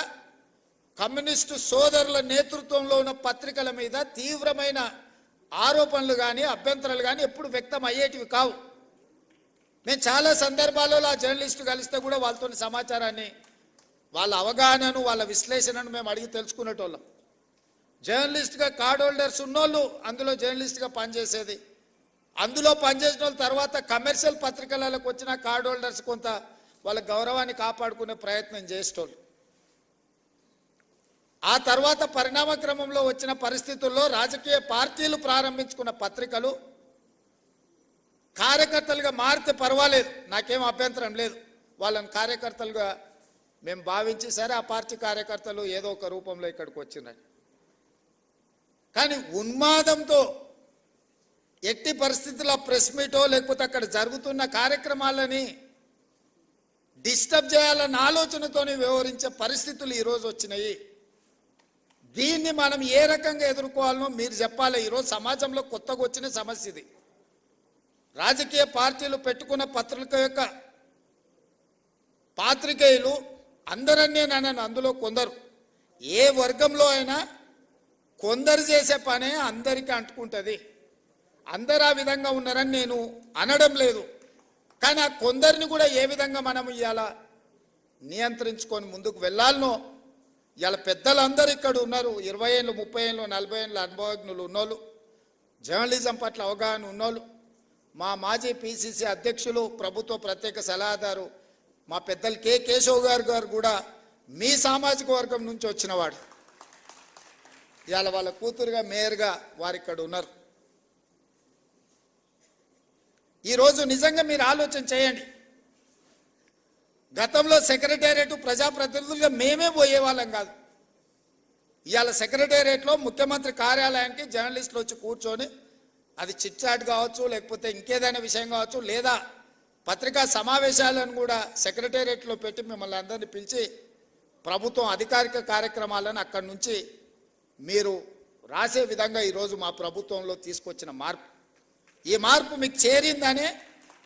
కమ్యూనిస్టు సోదరుల నేతృత్వంలో ఉన్న పత్రికల మీద తీవ్రమైన ఆరోపణలు కానీ అభ్యంతరాలు కానీ ఎప్పుడు వ్యక్తం అయ్యేటివి కావు. మేము చాలా సందర్భాలలో ఆ జర్నలిస్టు కలిస్తే కూడా వాళ్ళతో సమాచారాన్ని, వాళ్ళ అవగాహనను, వాళ్ళ విశ్లేషణను మేము అడిగి తెలుసుకునేటోళ్ళం. జర్నలిస్ట్గా కార్డ్ హోల్డర్స్ ఉన్నోళ్ళు అందులో జర్నలిస్ట్గా పనిచేసేది. అందులో పనిచేసిన వాళ్ళ తర్వాత కమర్షియల్ పత్రికలకు వచ్చిన కార్డ్ హోల్డర్స్ కొంత వాళ్ళ గౌరవాన్ని కాపాడుకునే ప్రయత్నం చేసేటోళ్ళు. ఆ తర్వాత పరిణామ క్రమంలో వచ్చిన పరిస్థితుల్లో రాజకీయ పార్టీలు ప్రారంభించుకున్న పత్రికలు కార్యకర్తలుగా మారితే పర్వాలేదు, నాకేం అభ్యంతరం లేదు. వాళ్ళని కార్యకర్తలుగా మేము భావించి సరే ఆ పార్టీ కార్యకర్తలు ఏదో ఒక రూపంలో ఇక్కడికి వచ్చిందని. కానీ ఉన్మాదంతో ఎట్టి పరిస్థితుల్లో ప్రెస్ మీటో లేకపోతే అక్కడ జరుగుతున్న కార్యక్రమాలని డిస్టర్బ్ చేయాలన్న ఆలోచనతోనే వ్యవహరించే పరిస్థితులు ఈరోజు వచ్చినాయి. దీన్ని మనం ఏ రకంగా ఎదుర్కోవాలనో మీరు చెప్పాలి. ఈరోజు సమాజంలో కొత్తగా వచ్చిన సమస్య ఇది. రాజకీయ పార్టీలు పెట్టుకున్న పత్రిక యొక్క పాత్రికేయులు అందరన్నీ నన్ను అందులో కొందరు, ఏ వర్గంలో అయినా కొందరు చేసే పనే అందరికీ అంటుకుంటుంది. అందరు ఆ విధంగా ఉన్నారని నేను అనడం లేదు. కానీ ఆ కొందరిని కూడా ఏ విధంగా మనం ఇవాళ నియంత్రించుకొని ముందుకు వెళ్ళాలనో, ఇవాళ పెద్దలందరూ ఇక్కడ ఉన్నారు. 20 ఏళ్ళు 30 ఏళ్ళు 40 ఏళ్ళ అనుభవజ్ఞులు ఉన్నోళ్ళు, జర్నలిజం పట్ల అవగాహన ఉన్నోళ్ళు, మా మాజీ పిసిసి అధ్యక్షులు, ప్రభుత్వ ప్రత్యేక సలహాదారు మా పెద్దలు కె కేశవ్ గారు కూడా మీ సామాజిక వర్గం నుంచి వచ్చినవాడు. ఇవాళ వాళ్ళ కూతురుగా మేయర్గా వారు ఇక్కడ ఉన్నారు. ఈరోజు నిజంగా మీరు ఆలోచన చేయండి. గతంలో సెక్రటేరియట్ ప్రజాప్రతినిధులుగా మేమే పోయేవాళ్ళం కాదు. ఇవాళ సెక్రటేరియట్లో ముఖ్యమంత్రి కార్యాలయానికి జర్నలిస్టులు వచ్చి కూర్చొని, అది చిట్ చాట్ కావచ్చు, లేకపోతే ఇంకేదైనా విషయం కావచ్చు, లేదా పత్రికా సమావేశాలను కూడా సెక్రటేరియట్లో పెట్టి మిమ్మల్ని అందరినీ పిలిచి ప్రభుత్వం అధికారిక కార్యక్రమాలను అక్కడి నుంచి మీరు రాసే విధంగా ఈరోజు మా ప్రభుత్వంలో తీసుకొచ్చిన మార్పు, ఈ మార్పు మీకు చేరిందనే,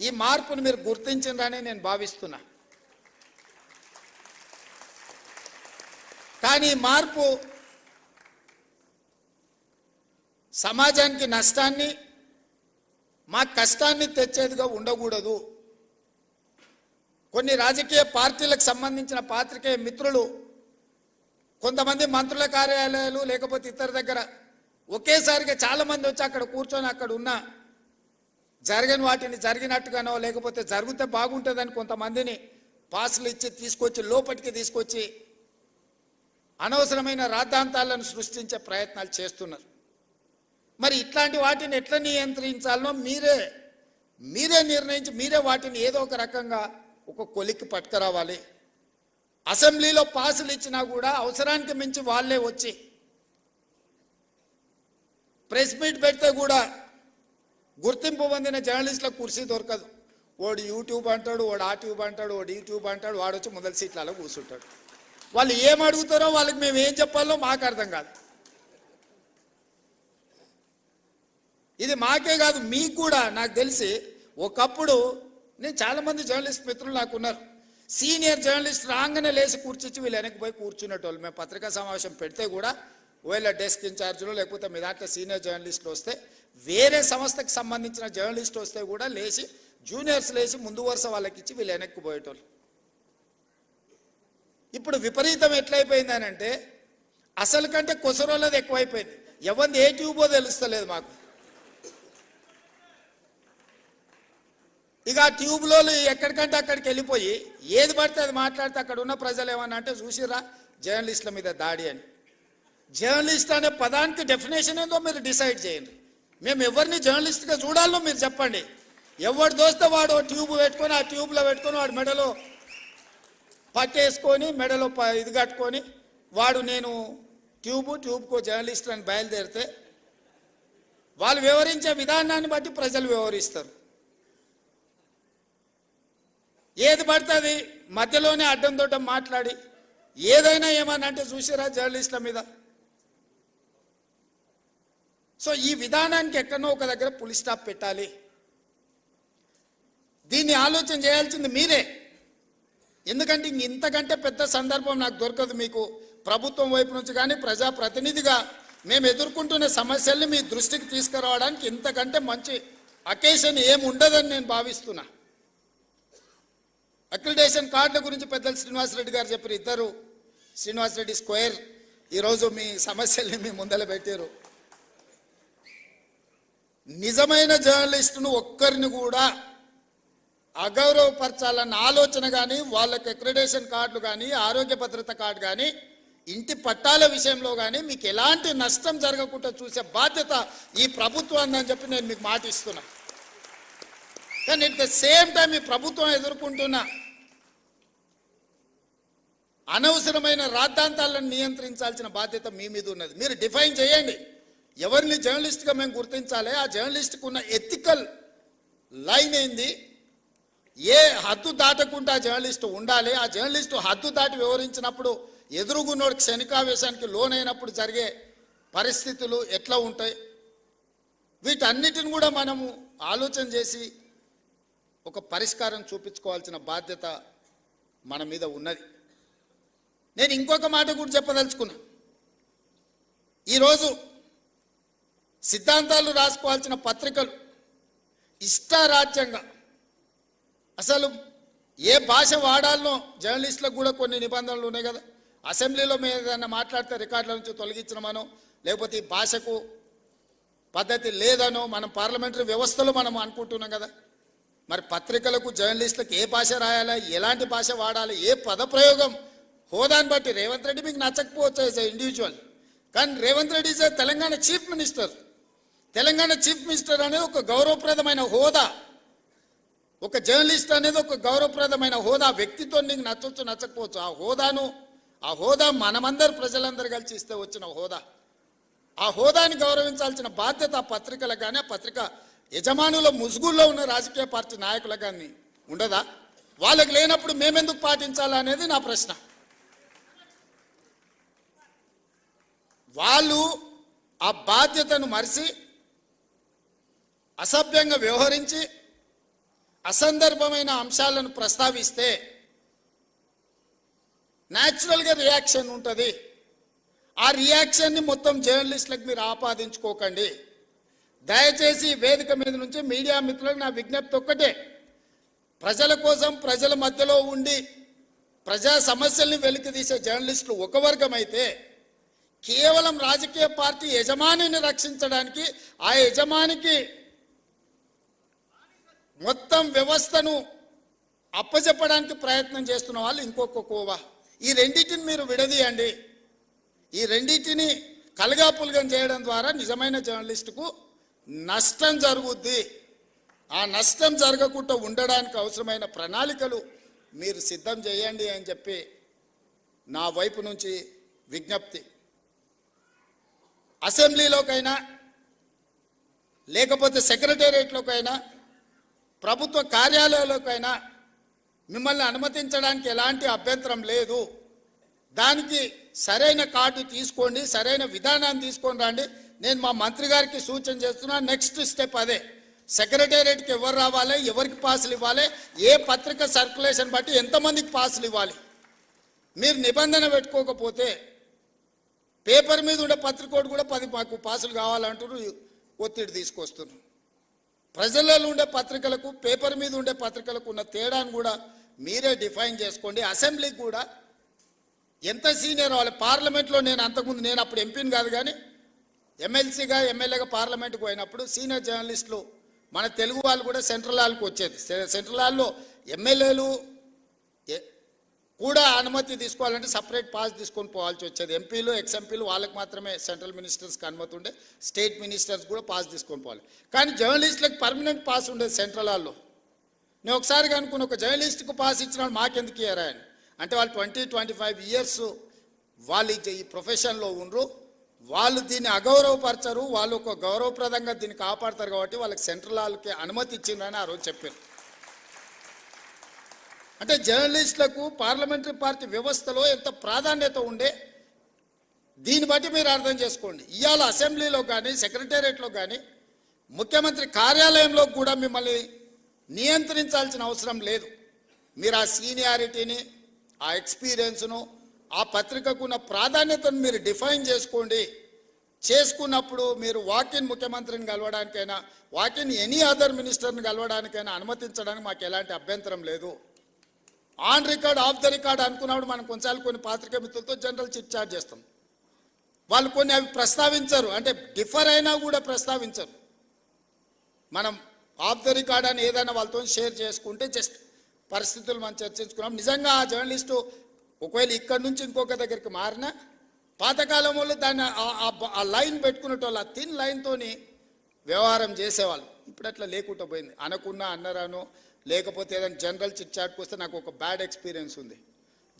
ఈ మార్పును మీరు గుర్తించిందనే నేను భావిస్తున్నా. కానీ ఈ మార్పు సమాజానికి నష్టాన్ని, మా కష్టాన్ని తెచ్చేదిగా ఉండకూడదు. కొన్ని రాజకీయ పార్టీలకు సంబంధించిన పాత్రికేయ మిత్రులు, కొంతమంది మంత్రుల కార్యాలయాలు లేకపోతే ఇతర దగ్గర ఒకేసారిగా చాలామంది వచ్చి అక్కడ కూర్చొని అక్కడ ఉన్న జరగని వాటిని జరిగినట్టుగానో లేకపోతే జరిగితే బాగుంటుందని కొంతమందిని పాసులు ఇచ్చి తీసుకొచ్చి లోపలికి తీసుకొచ్చి అనవసరమైన రాద్ధాంతాలను సృష్టించే ప్రయత్నాలు చేస్తున్నారు. మరి ఇట్లాంటి వాటిని ఎట్లా నియంత్రించాలనో మీరే నిర్ణయించి మీరే వాటిని ఏదో ఒక రకంగా ఒక కొలిక్కి పట్టుకురావాలి. అసెంబ్లీలో పాసులు ఇచ్చినా కూడా అవసరానికి మించి వాళ్ళే వచ్చి ప్రెస్ మీట్ పెడితే కూడా గుర్తింపు పొందిన జర్నలిస్టులకు కుర్చీ దొరకదు. వాడు యూట్యూబ్ అంటాడు, వాడు ఆ ట్యూబ్ అంటాడు, వాడు యూట్యూబ్ అంటాడు, వాడు వచ్చి మొదటి సీట్లలో కూర్చుంటాడు. వాళ్ళు ఏం అడుగుతారో వాళ్ళకి మేము ఏం చెప్పాలో మాకు అర్థం కాదు. ఇది మాకే కాదు, మీకు కూడా. నాకు తెలిసి ఒకప్పుడు నేను చాలామంది జర్నలిస్ట్ మిత్రులు నాకు ఉన్నారు, సీనియర్ జర్నలిస్ట్ రాగానే లేచి కూర్చొచ్చి వీళ్ళు వెనక్కి పోయి కూర్చునేటోళ్ళు. మేము పత్రికా సమావేశం పెడితే కూడా ఒకవేళ డెస్క్ ఇన్ఛార్జ్లో లేకపోతే మీ దాంట్లో సీనియర్ జర్నలిస్టులు వస్తే, వేరే సంస్థకి సంబంధించిన జర్నలిస్ట్ వస్తే కూడా లేచి జూనియర్స్ లేచి ముందు వరుస వాళ్ళకి ఇచ్చి వీళ్ళు వెనక్కి పోయేటోళ్ళు. ఇప్పుడు విపరీతం ఎట్లయిపోయిందని అంటే అసలు కంటే కొసరోళ్ళది ఎక్కువైపోయింది. ఎవరిది ఏ ట్యూబో తెలుస్తలేదు మాకు. ఇక ఆ ట్యూబ్లో ఎక్కడికంటే అక్కడికి వెళ్ళిపోయి ఏది పడితే అది మాట్లాడితే అక్కడ ఉన్న ప్రజలు ఏమన్నా అంటే చూసిరా జర్నలిస్టుల మీద దాడి అని. జర్నలిస్ట్ అనే పదానికి డెఫినేషన్ ఏందో మీరు డిసైడ్ చేయండి. మేము ఎవరిని జర్నలిస్ట్గా చూడాలో మీరు చెప్పండి. ఎవడు దోస్తే వాడు ట్యూబ్ పెట్టుకొని ఆ ట్యూబ్లో పెట్టుకొని వాడు మెడలో పట్టేసుకొని మెడలో ఇది కట్టుకొని వాడు నేను ట్యూబ్కో జర్నలిస్ట్ అని బయలుదేరితే వాళ్ళు వివరించే విధానాన్ని బట్టి ప్రజలు వివరిస్తారు. ఏది పడుతుంది మధ్యలోనే అడ్డం దొడ్డం మాట్లాడి ఏదైనా ఏమన్నా అంటే చూసారా జర్నలిస్టుల మీద. సో ఈ విధానానికి ఎక్కడో ఒక దగ్గర పులి స్టాప్ పెట్టాలి. దీన్ని ఆలోచన చేయాల్సింది మీరే. ఎందుకంటే ఇంతకంటే పెద్ద సందర్భం నాకు దొరకదు మీకు ప్రభుత్వం వైపు నుంచి కానీ ప్రజాప్రతినిధిగా మేము ఎదుర్కొంటున్న సమస్యల్ని మీ దృష్టికి తీసుకురావడానికి ఇంతకంటే మంచి అకేషన్ ఏమి ఉండదని నేను భావిస్తున్నా. అక్రిడేషన్ కార్డుల గురించి పెద్దలు శ్రీనివాసరెడ్డి గారు చెప్పారు. ఇద్దరు శ్రీనివాసరెడ్డి స్క్వేర్ ఈరోజు మీ సమస్యల్ని మీ ముందర పెట్టారు. నిజమైన జర్నలిస్టును ఒక్కరిని కూడా అగౌరవపరచాలన్న ఆలోచన కానీ వాళ్ళకి అక్రిడేషన్ కార్డులు కానీ ఆరోగ్య భద్రత కార్డు కానీ ఇంటి పట్టాల విషయంలో కానీ మీకు ఎలాంటి నష్టం జరగకుండా చూసే బాధ్యత ఈ ప్రభుత్వం అని చెప్పి నేను మీకు మాట ఇస్తున్నా. కానీ అట్ ద సేమ్ టైం ఈ ప్రభుత్వం ఎదుర్కొంటున్న అనవసరమైన రాద్ధాంతాలను నియంత్రించాల్సిన బాధ్యత మీ మీద ఉన్నది. మీరు డిఫైన్ చేయండి ఎవరిని జర్నలిస్ట్గా మేము గుర్తించాలి, ఆ జర్నలిస్ట్కి ఉన్న ఎథికల్ లైన్ ఏంది, ఏ హద్దు దాటకుండా జర్నలిస్టు ఉండాలి, ఆ జర్నలిస్టు హద్దు దాటి వివరించినప్పుడు ఎదురుగున్నోడికి క్షణికావేశానికి లోనైనప్పుడు జరిగే పరిస్థితులు ఎట్లా ఉంటాయి, వీటన్నిటిని కూడా మనము ఆలోచన చేసి ఒక పరిష్కారం చూపించుకోవాల్సిన బాధ్యత మన మీద ఉన్నది. నేను ఇంకొక మాట కూడా చెప్పదలుచుకున్నా. ఈరోజు సిద్ధాంతాలు రాసుకోవాల్సిన పత్రికలు ఇష్టారాజ్యంగా అసలు ఏ భాష వాడాలనో జర్నలిస్టులకు కూడా కొన్ని నిబంధనలు ఉన్నాయి కదా. అసెంబ్లీలో మేము ఏదైనా మాట్లాడితే రికార్డుల నుంచి తొలగించడమనో లేకపోతే ఈ భాషకు పద్ధతి లేదనో మనం పార్లమెంటరీ వ్యవస్థలో మనం అనుకుంటున్నాం కదా. మరి పత్రికలకు జర్నలిస్టులకు ఏ భాష రాయాలి, ఎలాంటి భాష వాడాలి, ఏ పదప్రయోగం హోదాని బట్టి రేవంత్ రెడ్డి మీకు నచ్చకపోవచ్చు యాజ్ ఎ ఇండివిజువల్, కానీ Revanth Reddy is Telangana chief minister. Telangana chief minister అనేది ఒక గౌరవప్రదమైన హోదా, ఒక జర్నలిస్ట్ అనేది ఒక గౌరవప్రదమైన హోదా. వ్యక్తితో నీకు నచ్చవచ్చు నచ్చకపోవచ్చు, ఆ హోదా మనమందరు ప్రజలందరూ కలిసి ఇస్తే వచ్చిన హోదా. ఆ హోదాని గౌరవించాల్సిన బాధ్యత ఆ పత్రికలకు కానీ ఆ పత్రిక యజమానుల ముసుగుల్లో ఉన్న రాజకీయ పార్టీ నాయకులకు కానీ ఉండదా? వాళ్ళకి లేనప్పుడు మేమెందుకు పాటించాలా అనేది నా ప్రశ్న. వాళ్ళు ఆ బాధ్యతను మరిచి అసభ్యంగా వ్యవహరించి అసందర్భమైన అంశాలను ప్రస్తావిస్తే న్యాచురల్గా రియాక్షన్ ఉంటుంది. ఆ రియాక్షన్ని మొత్తం జర్నలిస్టులకు మీరు ఆపాదించుకోకండి. దయచేసి వేదిక మీద నుంచి మీడియా మిత్రులకు నా విజ్ఞప్తి ఒక్కటే, ప్రజల కోసం ప్రజల మధ్యలో ఉండి ప్రజా సమస్యల్ని వెలికితీసే జర్నలిస్టులు ఒక వర్గం అయితే, కేవలం రాజకీయ పార్టీ యజమానిని రక్షించడానికి ఆ యజమానికి మొత్తం వ్యవస్థను అప్పచెప్పడానికి ప్రయత్నం చేస్తున్న వాళ్ళు ఇంకొక కోవా. ఈ రెండింటిని మీరు విడదీయండి. ఈ రెండింటిని కలగాపులగం చేయడం ద్వారా నిజమైన జర్నలిస్టుకు నష్టం జరుగుద్ది. ఆ నష్టం జరగకుండా ఉండడానికి అవసరమైన ప్రణాళికలు మీరు సిద్ధం చేయండి అని చెప్పి నా వైపు నుంచి విజ్ఞప్తి. అసెంబ్లీలోకైనా లేకపోతే సెక్రటేరియట్లోకైనా ప్రభుత్వ కార్యాలయాల్లోకైనా మిమ్మల్ని అనుమతించడానికి ఎలాంటి అభ్యంతరం లేదు. దానికి సరైన కార్డు తీసుకోండి, సరైన విధానాన్ని తీసుకొని రండి. నేను మా మంత్రి గారికి సూచన చేస్తున్నా. నెక్స్ట్ స్టెప్ అదే. సెక్రటేరియట్కి ఎవరు రావాలి, ఎవరికి పాసులు ఇవ్వాలి, ఏ పత్రిక సర్క్యులేషన్ బట్టి ఎంతమందికి పాసులు ఇవ్వాలి. మీరు నిబంధన పెట్టుకోకపోతే పేపర్ మీద ఉండే పత్రికోడు కూడా 10 మాకు పాసులు కావాలంటారు, ఒత్తిడి తీసుకొస్తున్నారు. ప్రజలలో ఉండే పత్రికలకు పేపర్ మీద ఉండే పత్రికలకు ఉన్న తేడాను కూడా మీరే డిఫైన్ చేసుకోండి. అసెంబ్లీకి కూడా ఎంత సీనియర్ వాళ్ళు. పార్లమెంట్లో నేను అప్పుడు ఎంపీని కాదు కానీ ఎమ్మెల్సీగా ఎమ్మెల్యేగా పార్లమెంట్కి పోయినప్పుడు సీనియర్ జర్నలిస్టులు మన తెలుగు వాళ్ళు కూడా సెంట్రల్ హాల్కి వచ్చేది. సెంట్రల్ హాల్లో ఎమ్మెల్యేలు కూడా అనుమతి తీసుకోవాలంటే సపరేట్ పాస్ తీసుకొని పోవాల్సి వచ్చేది. ఎంపీలు ఎక్స్ఎంపీలు వాళ్ళకి మాత్రమే సెంట్రల్ మినిస్టర్స్కి అనుమతి ఉండే, స్టేట్ మినిస్టర్స్ కూడా పాస్ తీసుకొని పోవాలి. కానీ జర్నలిస్టులకు పర్మనెంట్ పాస్ ఉండేది సెంట్రల్ హాల్లో. నేను ఒకసారి కనుక్కున్న, ఒక జర్నలిస్ట్కు పాస్ ఇచ్చిన మాకెందుకు ఇయ్యారా అని. అంటే వాళ్ళు 20-25 ఇయర్స్ వాళ్ళు ఈ ప్రొఫెషన్లో ఉండరు, వాళ్ళు దీన్ని అగౌరవపరచరు, వాళ్ళు ఒక గౌరవప్రదంగా దీన్ని కాపాడతారు కాబట్టి వాళ్ళకి సెంట్రల్ హాల్కి అనుమతి ఇచ్చిందని ఆ రోజు చెప్పారు. అంటే జర్నలిస్టులకు పార్లమెంటరీ పార్టీ వ్యవస్థలో ఎంత ప్రాధాన్యత ఉండే దీన్ని బట్టి మీరు అర్థం చేసుకోండి. ఇవాళ అసెంబ్లీలో కానీ సెక్రటేరియట్లో కానీ ముఖ్యమంత్రి కార్యాలయంలో కూడా మిమ్మల్ని నియంత్రించాల్సిన అవసరం లేదు. మీరు ఆ సీనియారిటీని, ఆ ఎక్స్పీరియన్స్ను, ఆ పత్రికకున్న ప్రాధాన్యతను మీరు డిఫైన్ చేసుకోండి. చేసుకున్నప్పుడు మీరు వాకిన్ ముఖ్యమంత్రిని కలవడానికైనా, వాకిన్ ఎనీ అదర్ మినిస్టర్ని కలవడానికైనా అనుమతించడానికి మాకు ఎలాంటి అభ్యంతరం లేదు. On record, of the record అనుకున్నప్పుడు మనం కొన్ని పాత్రికా మిత్రులతో జనరల్ చిట్ చాట్ చేస్తాం. వాళ్ళు కొన్ని అవి ప్రస్తావించరు, అంటే డిఫర్ అయినా కూడా ప్రస్తావించరు. మనం ఆఫ్ ద రికార్డ్ అని ఏదైనా వాళ్ళతో షేర్ చేసుకుంటే జస్ట్ పరిస్థితులు మనం చర్చించుకున్నాం. నిజంగా ఆ జర్నలిస్టు ఒకవేళ ఇక్కడి నుంచి ఇంకొక దగ్గరికి మారినా పాతకాలం వాళ్ళు దాన్ని ఆ లైన్ పెట్టుకునేటోళ్ళు, ఆ థిన్ లైన్తోని వ్యవహారం చేసేవాళ్ళు. ఇప్పుడు అట్లా లేకుండా పోయింది. అనకున్నా అన్నరాను, లేకపోతే ఏదైనా జనరల్ చిట్ చాట్కి వస్తే నాకు ఒక బ్యాడ్ ఎక్స్పీరియన్స్ ఉంది.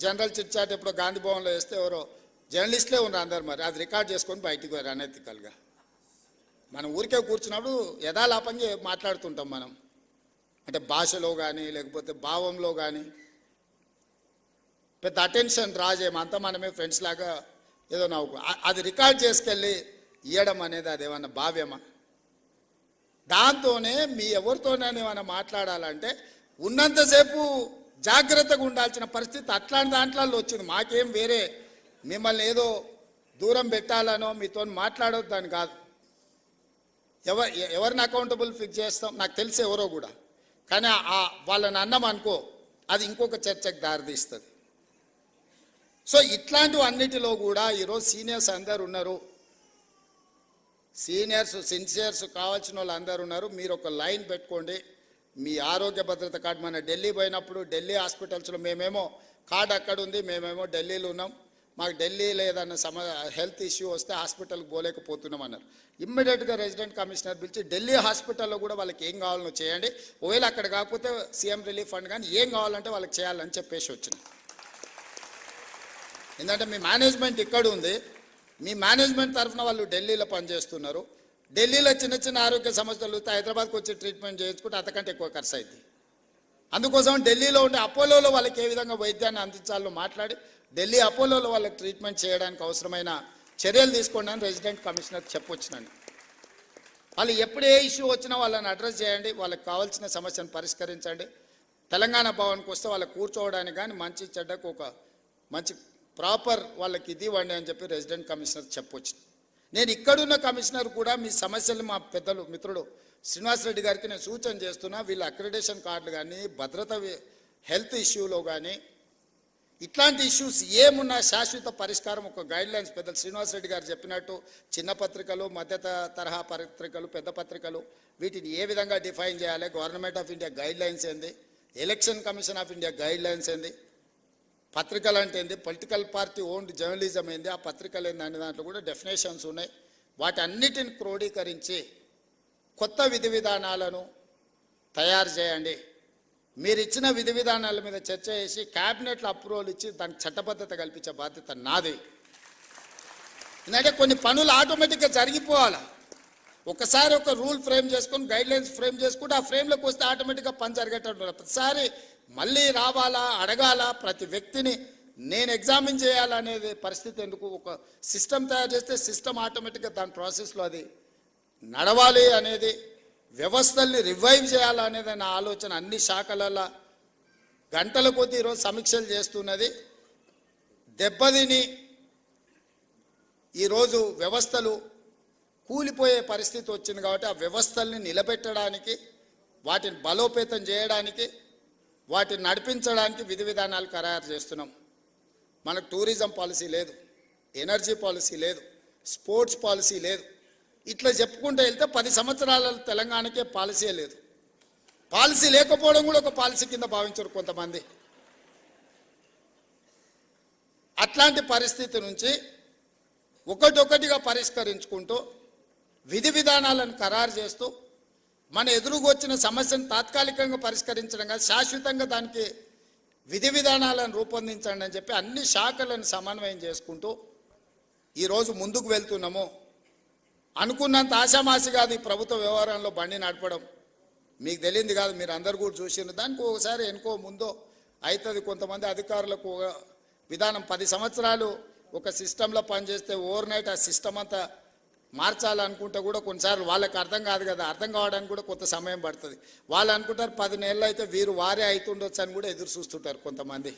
జనరల్ చిట్ చాట్ ఎప్పుడో గాంధీ భవన్లో వేస్తే ఎవరో జర్నలిస్టులే ఉన్నారు అందరు, మరి అది రికార్డ్ చేసుకొని బయటికి పోయారు అనెతికల్గా. మనం ఊరికే కూర్చున్నప్పుడు యథాలాపంగా మాట్లాడుతుంటాం మనం, అంటే భాషలో కానీ లేకపోతే భావంలో కానీ పెద్ద అటెన్షన్ రాజేమో, అంతా మనమే ఫ్రెండ్స్ లాగా ఏదో నవ్వుకో. అది రికార్డ్ చేసుకెళ్ళి ఇవ్వడం అనేది అదేమన్నా భావ్యమా? దాంతోనే మీ ఎవరితోనైనా ఏమైనా మాట్లాడాలంటే ఉన్నంతసేపు జాగ్రత్తగా ఉండాల్సిన పరిస్థితి అట్లాంటి దాంట్లో వచ్చింది. మాకేం వేరే మిమ్మల్ని ఏదో దూరం పెట్టాలనో మీతో మాట్లాడొద్దని కాదు. ఎవరిని అకౌంటబుల్ ఫిక్స్ చేస్తాం నాకు తెలిసి ఎవరో కూడా, కానీ వాళ్ళని అన్నం అనుకో అది ఇంకొక చర్చకు దారితీస్తుంది. సో ఇట్లాంటివి అన్నిటిలో కూడా ఈరోజు సీనియర్స్ అందరు ఉన్నారు, సీనియర్స్ సిన్సియర్స్ కావాల్సిన వాళ్ళు అందరు ఉన్నారు. మీరు ఒక లైన్ పెట్టుకోండి. మీ ఆరోగ్య భద్రత కార్డు, మన ఢిల్లీ పోయినప్పుడు ఢిల్లీ హాస్పిటల్స్లో మేమేమో కార్డు అక్కడ ఉంది, మేమేమో ఢిల్లీలో ఉన్నాం, మాకు ఢిల్లీలో ఏదన్నా హెల్త్ ఇష్యూ వస్తే హాస్పిటల్కి పోలేకపోతున్నాం అన్నారు. ఇమ్మీడియట్గా రెసిడెంట్ కమిషనర్ పిలిచి ఢిల్లీ హాస్పిటల్లో కూడా వాళ్ళకి ఏం కావాలనో చేయండి, ఒకవేళ అక్కడ కాకపోతే సీఎం రిలీఫ్ ఫండ్ కానీ ఏం కావాలంటే వాళ్ళకి చేయాలని చెప్పేసి వచ్చింది. ఎందుకంటే మీ మేనేజ్మెంట్ ఇక్కడ ఉంది, మీ మేనేజ్మెంట్ తరఫున వాళ్ళు ఢిల్లీలో పనిచేస్తున్నారు. ఢిల్లీలో చిన్న చిన్న ఆరోగ్య సమస్యలు వస్తే హైదరాబాద్కి వచ్చి ట్రీట్మెంట్ చేయించుకుంటే అంతకంటే ఎక్కువ ఖర్చు అవుతుంది. అందుకోసం ఢిల్లీలో ఉండే అపోలోలో వాళ్ళకి ఏ విధంగా వైద్యాన్ని అందించాలో మాట్లాడి ఢిల్లీ అపోలోలో వాళ్ళకి ట్రీట్మెంట్ చేయడానికి అవసరమైన చర్యలు తీసుకోండి అని రెసిడెంట్ కమిషనర్ చెప్పొచ్చినండి. వాళ్ళు ఎప్పుడు ఏ ఇష్యూ వచ్చినా వాళ్ళని అడ్రస్ చేయండి, వాళ్ళకి కావాల్సిన సమస్యను పరిష్కరించండి. తెలంగాణ భవన్కి వస్తే వాళ్ళకి కూర్చోవడానికి కానీ మంచి చెడ్డకు ఒక మంచి ప్రాపర్ వాళ్ళకి ఇది ఇవ్వండి అని చెప్పి రెసిడెంట్ కమిషనర్ చెప్పొచ్చు. నేను ఇక్కడున్న కమిషనర్ కూడా మీ సమస్యలు మా పెద్దలు మిత్రుడు శ్రీనివాసరెడ్డి గారికి నేను సూచన చేస్తున్నా. వీళ్ళ అక్రిడేషన్ కార్డులు కానీ భద్రత హెల్త్ ఇష్యూలో కానీ ఇట్లాంటి ఇష్యూస్ ఏమున్నా శాశ్వత పరిష్కారం ఒక గైడ్లైన్స్ పెద్దలు శ్రీనివాసరెడ్డి గారు చెప్పినట్టు చిన్న పత్రికలు, మధ్య తరహా పత్రికలు, పెద్ద పత్రికలు వీటిని ఏ విధంగా డిఫైన్ చేయాలి, గవర్నమెంట్ ఆఫ్ ఇండియా గైడ్లైన్స్ ఏంది, election commission of India guidelines ఏంది, పత్రికలు అంటే ఏంది, పొలిటికల్ పార్టీ ఓన్డ్ జర్నలిజం ఏంది, ఆ పత్రికలు ఏంది అనే దాంట్లో కూడా డెఫినేషన్స్ ఉన్నాయి. వాటి అన్నిటిని క్రోడీకరించి కొత్త విధి విధానాలను తయారు చేయండి. మీరు ఇచ్చిన విధి విధానాల మీద చర్చ చేసి క్యాబినెట్లో అప్రూవల్ ఇచ్చి దానికి చట్టబద్ధత కల్పించే బాధ్యత నాది. ఎందుకంటే కొన్ని పనులు ఆటోమేటిక్గా జరిగిపోవాలి. ఒకసారి ఒక రూల్ ఫ్రేమ్ చేసుకొని గైడ్లైన్స్ ఫ్రేమ్ చేసుకుంటే ఆ ఫ్రేమ్లోకి వస్తే ఆటోమేటిక్గా పని జరిగేటట్టు. ప్రతిసారి మళ్ళీ రావాలా, అడగాల, ప్రతి వ్యక్తిని నేను ఎగ్జామిన్ చేయాలనేది పరిస్థితి ఎందుకు? ఒక సిస్టమ్ తయారు చేస్తే సిస్టమ్ ఆటోమేటిక్గా దాని ప్రాసెస్లో అది నడవాలి అనేది, వ్యవస్థల్ని రివైవ్ చేయాలనేది నా ఆలోచన. అన్ని శాఖలలో గంటల కొద్దీ ఈరోజు సమీక్షలు చేస్తున్నది. దెబ్బతిని ఈరోజు వ్యవస్థలు కూలిపోయే పరిస్థితి వచ్చింది కాబట్టి ఆ వ్యవస్థల్ని నిలబెట్టడానికి, వాటిని బలోపేతం చేయడానికి, వాటిని నడిపించడానికి విధి విధానాలు ఖరారు చేస్తున్నాం. మనకు టూరిజం పాలసీ లేదు, ఎనర్జీ పాలసీ లేదు, స్పోర్ట్స్ పాలసీ లేదు. ఇట్లా చెప్పుకుంటూ వెళ్తే 10 సంవత్సరాల తెలంగాణకే పాలసీ లేదు. పాలసీ లేకపోవడం కూడా ఒక పాలసీ కింద భావించరు కొంతమంది. అట్లాంటి పరిస్థితి నుంచి ఒకటొకటిగా పరిష్కరించుకుంటూ విధి విధానాలను ఖరారు చేస్తూ మన ఎదురుగా వచ్చిన సమస్యను తాత్కాలికంగా పరిష్కరించడం కాదు, శాశ్వతంగా దానికి విధి విధానాలను రూపొందించండి అని చెప్పి అన్ని శాఖలను సమన్వయం చేసుకుంటూ ఈరోజు ముందుకు వెళ్తున్నాము. అనుకున్నంత ఆశామాసి కాదు ఈ ప్రభుత్వ వ్యవహారంలో బండి నడపడం. మీకు తెలియంది కాదు, మీరు అందరు కూడా చూసినారు. దానికి ఒకసారి ఎనుకో ముందో అవుతుంది. కొంతమంది అధికారులకు విధానం 10 సంవత్సరాలు ఒక సిస్టంలో పనిచేస్తే ఓవర్ నైట్ ఆ సిస్టమ్ అంతా మార్చాలనుకుంటే కూడా కొన్నిసార్లు వాళ్ళకి అర్థం కాదు కదా, అర్థం కావడానికి కూడా కొంత సమయం పడుతుంది. వాళ్ళు అనుకుంటారు 10 నెలలు అయితే వీరు వారే అవుతుండొచ్చు అని కూడా ఎదురు చూస్తుంటారు కొంతమంది.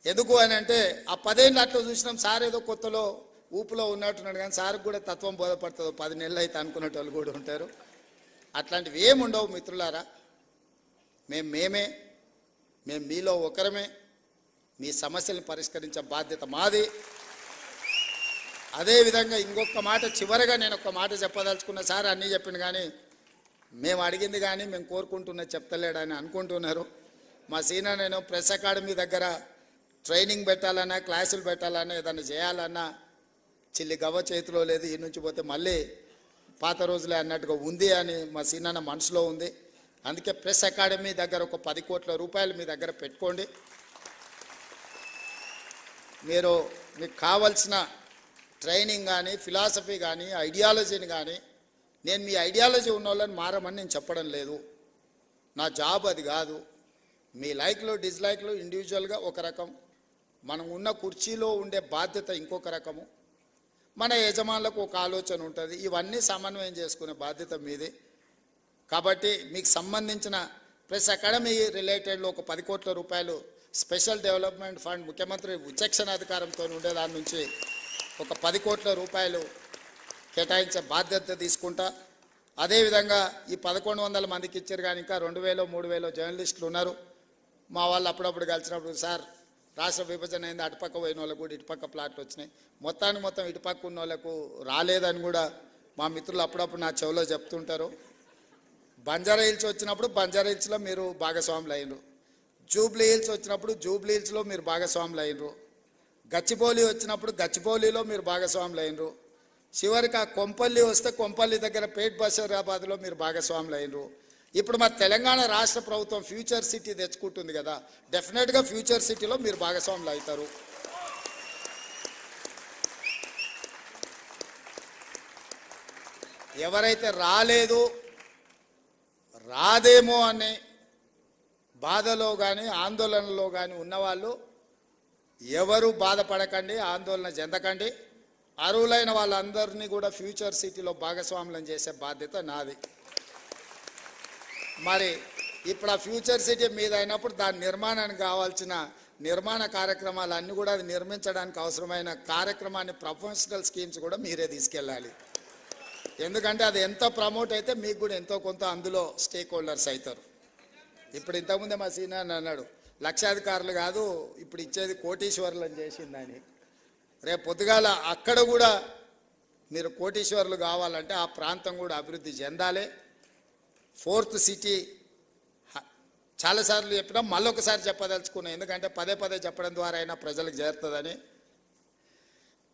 ఎందుకు అని అంటే ఆ 10 ఏళ్ళు అట్లా చూసినాం, సార్ ఏదో కొత్తలో ఊపులో ఉన్నట్టున్నాడు కానీ సార్కి కూడా తత్వం బోధపడుతుంది. 10 నెలలు అయితే అనుకునేటోళ్ళు కూడా ఉంటారు. అట్లాంటివి ఏముండవు మిత్రులారా. మేము మీలో ఒకరమే. మీ సమస్యలను పరిష్కరించే బాధ్యత మాది. అదేవిధంగా ఇంకొక మాట చివరగా నేను ఒక మాట చెప్పదలుచుకున్న, సార్ అన్నీ చెప్పిండు కానీ మేము అడిగింది కానీ మేము కోరుకుంటున్నది చెప్తలేడని అనుకుంటున్నారు. మా సీనియర్ నేను ప్రెస్ అకాడమీ దగ్గర ట్రైనింగ్ పెట్టాలన్నా క్లాసులు పెట్టాలన్నా ఏదైనా చేయాలన్నా చిల్లి గవ్వ చేతిలో లేదు. ఈ నుంచి పోతే మళ్ళీ పాత రోజులే అన్నట్టుగా ఉంది అని మా సీనన్న మనసులో ఉంది. అందుకే ప్రెస్ అకాడమీ దగ్గర ఒక 10 కోట్ల రూపాయలు మీ దగ్గర పెట్టుకోండి. మీకు కావలసిన ట్రైనింగ్ కానీ ఫిలాసఫీ కానీ ఐడియాలజీని కానీ, నేను మీ ఐడియాలజీ ఉన్న వాళ్ళని మారమని నేను చెప్పడం లేదు, నా జాబ్ అది కాదు. మీ లైక్లు డిస్లైక్లు ఇండివిజువల్గా ఒక రకం, మనం ఉన్న కుర్చీలో ఉండే బాధ్యత ఇంకొక రకము, మన యజమానులకు ఒక ఆలోచన ఉంటుంది. ఇవన్నీ సమన్వయం చేసుకునే బాధ్యత మీది. కాబట్టి మీకు సంబంధించిన ప్రెస్ అకాడమీ రిలేటెడ్లో ఒక 10 కోట్ల రూపాయలు స్పెషల్ డెవలప్మెంట్ ఫండ్ ముఖ్యమంత్రి విచక్షణ అధికారంతో ఉండే దాని నుంచి ఒక 10 కోట్ల రూపాయలు కేటాయించే బాధ్యత తీసుకుంటా. అదేవిధంగా ఈ 1100 మందికి ఇచ్చారు కానీ ఇంకా 2000 3000 జర్నలిస్టులు ఉన్నారు. మా వాళ్ళు అప్పుడప్పుడు కలిసినప్పుడు, సార్ రాష్ట్ర విభజన అయింది, అటుపక్క పోయిన వాళ్ళకు కూడా ఇటుపక్క ప్లాట్లు వచ్చినాయి, మొత్తం ఇటుపక్క ఉన్న వాళ్ళకు రాలేదని కూడా మా మిత్రులు అప్పుడప్పుడు నా చెవిలో చెప్తుంటారు. బంజారా హిల్స్ వచ్చినప్పుడు బంజారా హిల్స్లో మీరు భాగస్వాములు అయినరు, జూబ్లీ హిల్స్ వచ్చినప్పుడు జూబ్లీ హిల్స్లో మీరు భాగస్వాములు అయినరు, గచ్చిబౌలి వచ్చినప్పుడు గచ్చిబౌలిలో మీరు భాగస్వాములు అయినరు, చివరికి ఆ కొంపల్లి వస్తే కొంపల్లి దగ్గర పేట్ బషీరాబాద్లో మీరు భాగస్వాములు అయినరు. ఇప్పుడు మా తెలంగాణ రాష్ట్ర ప్రభుత్వం ఫ్యూచర్ సిటీ తెచ్చుకుంటుంది కదా, డెఫినెట్గా ఫ్యూచర్ సిటీలో మీరు భాగస్వాములు అవుతారు. ఎవరైతే రాదేమో అనే బాధలో కానీ ఆందోళనలో కానీ ఉన్నవాళ్ళు ఎవరు బాధపడకండి, ఆందోళన చెందకండి. అర్హులైన వాళ్ళందరినీ కూడా ఫ్యూచర్ సిటీలో భాగస్వాములను చేసే బాధ్యత నాది. మరి ఇప్పుడు ఆ ఫ్యూచర్ సిటీ మీద అయినప్పుడు దాని నిర్మాణానికి కావాల్సిన నిర్మాణ కార్యక్రమాలు అన్నీ కూడా అది నిర్మించడానికి అవసరమైన కార్యక్రమాన్ని ప్రొఫెషనల్ స్కీమ్స్ కూడా మీరే తీసుకెళ్ళాలి. ఎందుకంటే అది ఎంత ప్రమోట్ అయితే మీకు కూడా ఎంతో కొంత అందులో స్టేక్ హోల్డర్స్ అవుతారు. ఇప్పుడు ఇంతకుముందే మా సీనియర్ అన్నాడు, లక్షాధికారులు కాదు ఇప్పుడు ఇచ్చేది కోటీశ్వరులను చేసిందని. రేపు పొద్దుగాల అక్కడ కూడా మీరు కోటీశ్వరులు కావాలంటే ఆ ప్రాంతం కూడా అభివృద్ధి చెందాలి. 4th సిటీ చాలాసార్లు చెప్పినా మళ్ళొకసారి చెప్పదలుచుకున్నాం, ఎందుకంటే పదే చెప్పడం ద్వారా అయినా ప్రజలకు చేరుతుందని.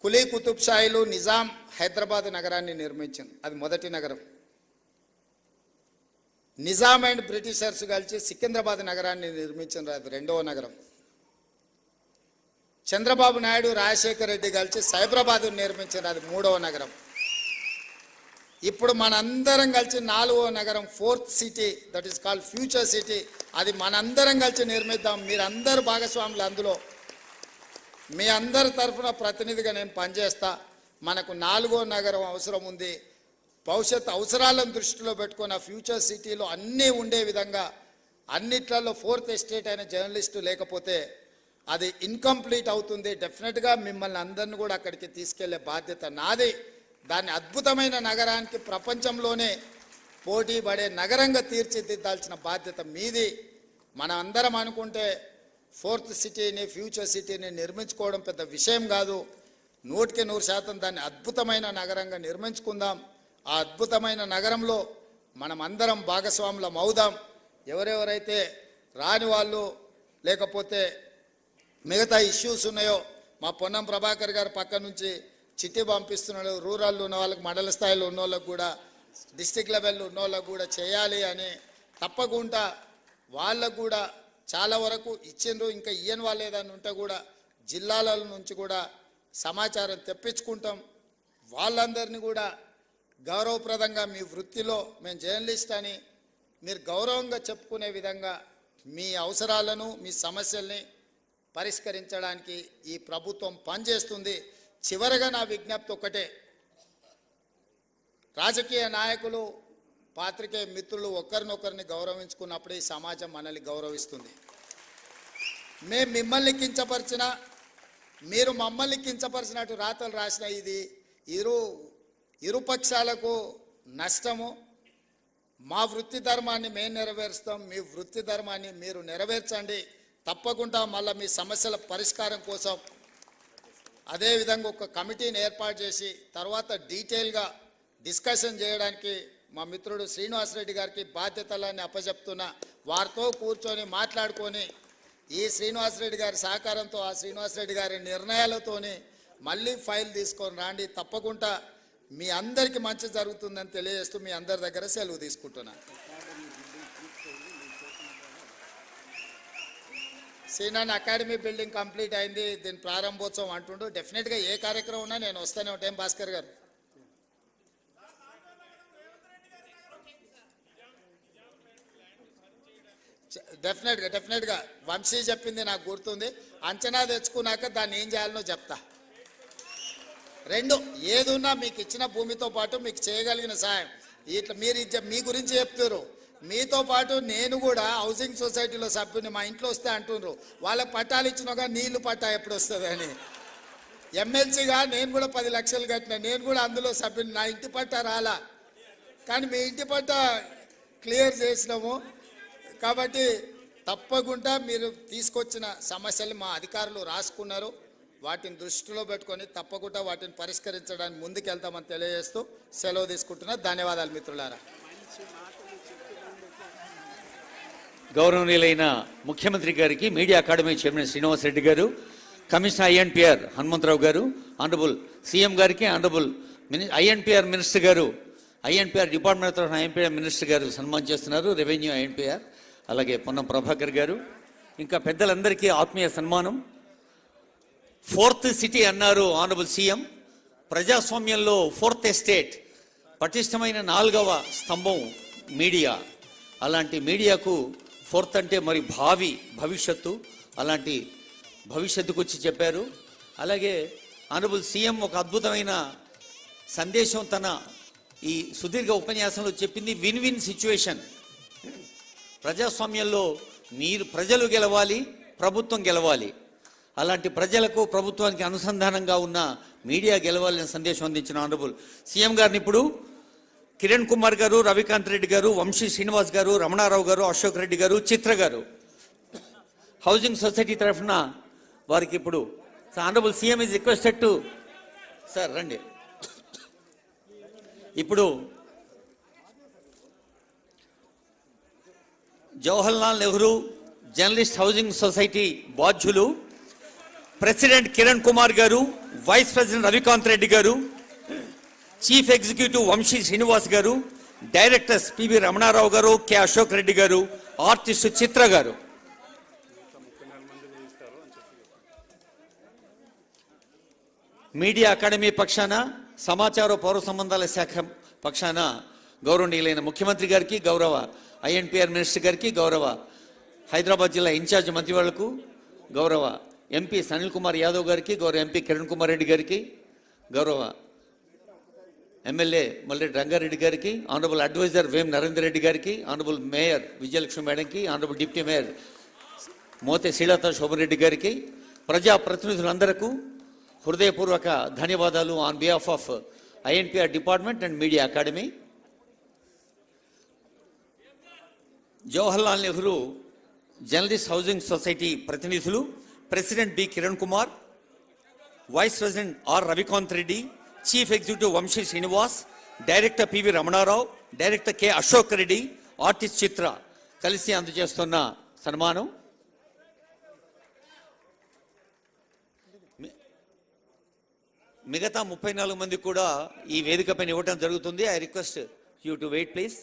కులీ కుతుబ్ షాహీలు నిజాం హైదరాబాద్ నగరాన్ని నిర్మించింది, అది మొదటి నగరం. నిజాం అండ్ బ్రిటిషర్స్ కలిసి సికింద్రాబాద్ నగరాన్ని నిర్మించిన అది 2వ నగరం. చంద్రబాబు నాయుడు రాజశేఖర్ రెడ్డి కలిసి సైబరాబాద్ నిర్మించిన అది 3వ నగరం. ఇప్పుడు మనందరం కలిసి 4వ నగరం 4th city, that is called future city, అది మనందరం కలిసి నిర్మిద్దాం. మీరందరూ భాగస్వాములు అందులో. మీ అందరి తరఫున ప్రతినిధిగా నేను పనిచేస్తా. మనకు 4వ నగరం అవసరం ఉంది. భవిష్యత్ అవసరాలను దృష్టిలో పెట్టుకుని ఆ ఫ్యూచర్ సిటీలో అన్నీ ఉండే విధంగా, అన్నిట్లలో 4th ఎస్టేట్ అయిన జర్నలిస్టు లేకపోతే అది ఇన్కంప్లీట్ అవుతుంది. డెఫినెట్గా మిమ్మల్ని అందరిని కూడా అక్కడికి తీసుకెళ్లే బాధ్యత నాది. దాన్ని అద్భుతమైన నగరానికి ప్రపంచంలోనే పోటీ పడే నగరంగా తీర్చిదిద్దాల్సిన బాధ్యత మీది. మనం అందరం అనుకుంటే 4th సిటీని ఫ్యూచర్ సిటీని నిర్మించుకోవడం పెద్ద విషయం కాదు. 100% దాన్ని అద్భుతమైన నగరంగా నిర్మించుకుందాం. ఆ అద్భుతమైన నగరంలో మనం అందరం భాగస్వాములం అవుదాం. ఎవరెవరైతే రాని వాళ్ళు లేకపోతే మిగతా ఇష్యూస్ ఉన్నాయో, మా పొన్నం ప్రభాకర్ గారు పక్క నుంచి చిట్టి పంపిస్తున్నాడు, రూరల్లో ఉన్న వాళ్ళకి, మండల స్థాయిలో ఉన్న వాళ్ళకు కూడా, డిస్టిక్ లెవెల్లో ఉన్న వాళ్ళకు కూడా చేయాలి అని. తప్పకుండా వాళ్ళకు కూడా చాలా వరకు ఇచ్చిండ్రు. ఇంకా ఇయ్యని వాళ్ళు ఏదైనా ఉంటే కూడా జిల్లాల నుంచి కూడా సమాచారం తెప్పించుకుంటాం. వాళ్ళందరినీ కూడా గౌరవప్రదంగా మీ వృత్తిలో మేము జర్నలిస్ట్ అని మీరు గౌరవంగా చెప్పుకునే విధంగా మీ అవసరాలను మీ సమస్యల్ని పరిష్కరించడానికి ఈ ప్రభుత్వం పనిచేస్తుంది. చివరగా నా విజ్ఞప్తి ఒక్కటే, రాజకీయ నాయకులు పాత్రికేయ మిత్రులు ఒకరినొకరిని గౌరవించుకున్నప్పుడే ఈ సమాజం మనల్ని గౌరవిస్తుంది. మేము మిమ్మల్ని కించపరిచినా మీరు మమ్మల్ని కించపరిచినట్టు రాతలు రాసిన ఇది ఇరుపక్షాలకు నష్టము. మా వృత్తి ధర్మాన్ని మేము నెరవేరుస్తాం, మీ వృత్తి ధర్మాన్ని మీరు నెరవేర్చండి. తప్పకుండా మళ్ళీ మీ సమస్యల పరిష్కారం కోసం అదేవిధంగా ఒక కమిటీని ఏర్పాటు చేసి తర్వాత డీటెయిల్గా డిస్కషన్ చేయడానికి మా మిత్రుడు శ్రీనివాస్ రెడ్డి గారికి బాధ్యతలన్నీ అప్పచెప్తున్నా. వారితో కూర్చొని మాట్లాడుకొని ఈ శ్రీనివాసరెడ్డి గారి సహకారంతో, ఆ శ్రీనివాసరెడ్డి గారి నిర్ణయాలతోని మళ్ళీ ఫైల్ తీసుకొని రాండి. తప్పకుండా మీ అందరికీ మంచి జరుగుతుందని తెలియజేస్తూ మీ అందరి దగ్గర సెలవు తీసుకుంటున్నాను. సీనాన్ అకాడమీ బిల్డింగ్ కంప్లీట్ అయింది, దీని ప్రారంభోత్సవం అంటుండు. డెఫినెట్గా ఏ కార్యక్రమం ఉన్నా నేను వస్తూనే ఉంటాను. భాస్కర్ గారు, డెఫినెట్గా వంశీ చెప్పింది నాకు గుర్తుంది. అంచనా తెచ్చుకున్నాక దాన్ని ఏం చేయాలనో చెప్తా. రెండు ఏది ఉన్నా మీకు ఇచ్చిన భూమితో పాటు మీకు చేయగలిగిన సాయం ఇట్లా మీరు మీ గురించి చెప్తారు. మీతో పాటు నేను కూడా హౌసింగ్ సొసైటీలో సభ్యుని, మా ఇంట్లో వస్తే అంటున్నారు వాళ్ళకి పట్టాలు ఇచ్చినాగా నీళ్లు పట్టా ఎప్పుడు వస్తుంది అని. ఎమ్మెల్సీగా నేను కూడా 10 లక్షలు కట్టిన, నేను కూడా అందులో సభ్యుని. నా ఇంటి పట్టా రాలా, కానీ మీ ఇంటి పట్టా క్లియర్ చేసినాము. కాబట్టి తప్పకుండా మీరు తీసుకొచ్చిన సమస్యలు మా అధికారులు రాసుకున్నారు. వాటిని దృష్టిలో పెట్టుకొని తప్పకుండా వాటిని పరిష్కరించడానికి ముందుకెళ్తామని తెలియజేస్తూ సెలవు తీసుకుంటున్నా. ధన్యవాదాలు మిత్రులారా. గౌరవనీయులైన ముఖ్యమంత్రి గారికి, మీడియా అకాడమీ చైర్మన్ శ్రీనివాసరెడ్డి గారు, కమిషనర్ ఐఎన్పిఆర్ హనుమంతరావు గారు, ఆనరబుల్ సీఎం గారికి, ఆనరబుల్ ఐఎన్పిఆర్ మినిస్టర్ గారు, ఐఎన్పిఆర్ డిపార్ట్మెంట్ తరఫున ఐఎన్పిఆర్ మినిస్టర్ గారు సన్మానం చేస్తున్నారు. రెవెన్యూ ఐఎన్పిఆర్, అలాగే పొన్నం ప్రభాకర్ గారు, ఇంకా పెద్దలందరికీ ఆత్మీయ సన్మానం. 4th సిటీ అన్నారు ఆనరబుల్ సీఎం. ప్రజాస్వామ్యంలో 4th ఎస్టేట్, పటిష్టమైన 4వ స్తంభం మీడియా. అలాంటి మీడియాకు 4th అంటే మరి భవిష్యత్తు, అలాంటి భవిష్యత్తు గురించి చెప్పారు. అలాగే ఆనరబుల్ సీఎం ఒక అద్భుతమైన సందేశం తన ఈ సుదీర్ఘ ఉపన్యాసంలో చెప్పింది. Win win situation. ప్రజాస్వామ్యంలో ప్రజలు గెలవాలి, ప్రభుత్వం గెలవాలి. అలాంటి ప్రజలకు, ప్రభుత్వానికి అనుసంధానంగా ఉన్న మీడియా గెలవాలనే సందేశం అందించిన ఆనరబుల్ సీఎం గారిని ఇప్పుడు కిరణ్ కుమార్ గారు, రవికాంత్ రెడ్డి గారు, వంశీ శ్రీనివాస్ గారు, రమణారావు గారు, అశోక్ రెడ్డి గారు, చిత్ర గారు హౌసింగ్ సొసైటీ తరఫున వారికి ఇప్పుడు honourable CM is requested to sir రండి. ఇప్పుడు Jawaharlal Nehru journalist housing society బాధ్యులు ప్రెసిడెంట్ కిరణ్ కుమార్ గారు, వైస్ ప్రెసిడెంట్ రవికాంత్ రెడ్డి గారు, చీఫ్ ఎగ్జిక్యూటివ్ వంశీ శ్రీనివాస్ గారు, డైరెక్టర్స్ పివి రమణారావు గారు, కె అశోక్ రెడ్డి గారు, ఆర్టిస్ట్ చిత్ర గారు. మీడియా అకాడమీ పక్షాన, సమాచార పౌర సంబంధాల శాఖ పక్షాన గౌరవనీయులైన ముఖ్యమంత్రి గారికి, గౌరవ ఐఎన్పిఆర్ మినిస్టర్ గారికి, గౌరవ హైదరాబాద్ జిల్లా ఇన్ఛార్జ్ మంత్రివర్లకు, గౌరవ ఎంపీ సనిల్ కుమార్ యాదవ్ గారికి, గౌరవ ఎంపీ కిరణ్ కుమార్ రెడ్డి గారికి, గౌరవ ఎమ్మెల్యే మల్లెడ్డి రంగారెడ్డి గారికి, ఆనరబుల్ అడ్వైజర్ వేం నరేందర్ రెడ్డి గారికి, ఆనరబుల్ మేయర్ విజయలక్ష్మి మేడంకి, honourable deputy mayor Mothe Srilatha Shobhan Reddy గారికి, ప్రజాప్రతినిధులందరకు హృదయపూర్వక ధన్యవాదాలు on behalf of INPR department and media academy. Jawaharlal Nehru journalist housing society ప్రతినిధులు president B Kiran Kumar, vice president R Ravikanth Reddy, chief executive Vamshi Srinivas, director PV Ramana Rao, director K Ashok Reddy, artist Chitra కలిసి అందజేస్తున్న సన్మానం. మిగతా 34 మంది కూడా ఈ వేదికపైన ఇవ్వడం జరుగుతుంది. I request you to wait please.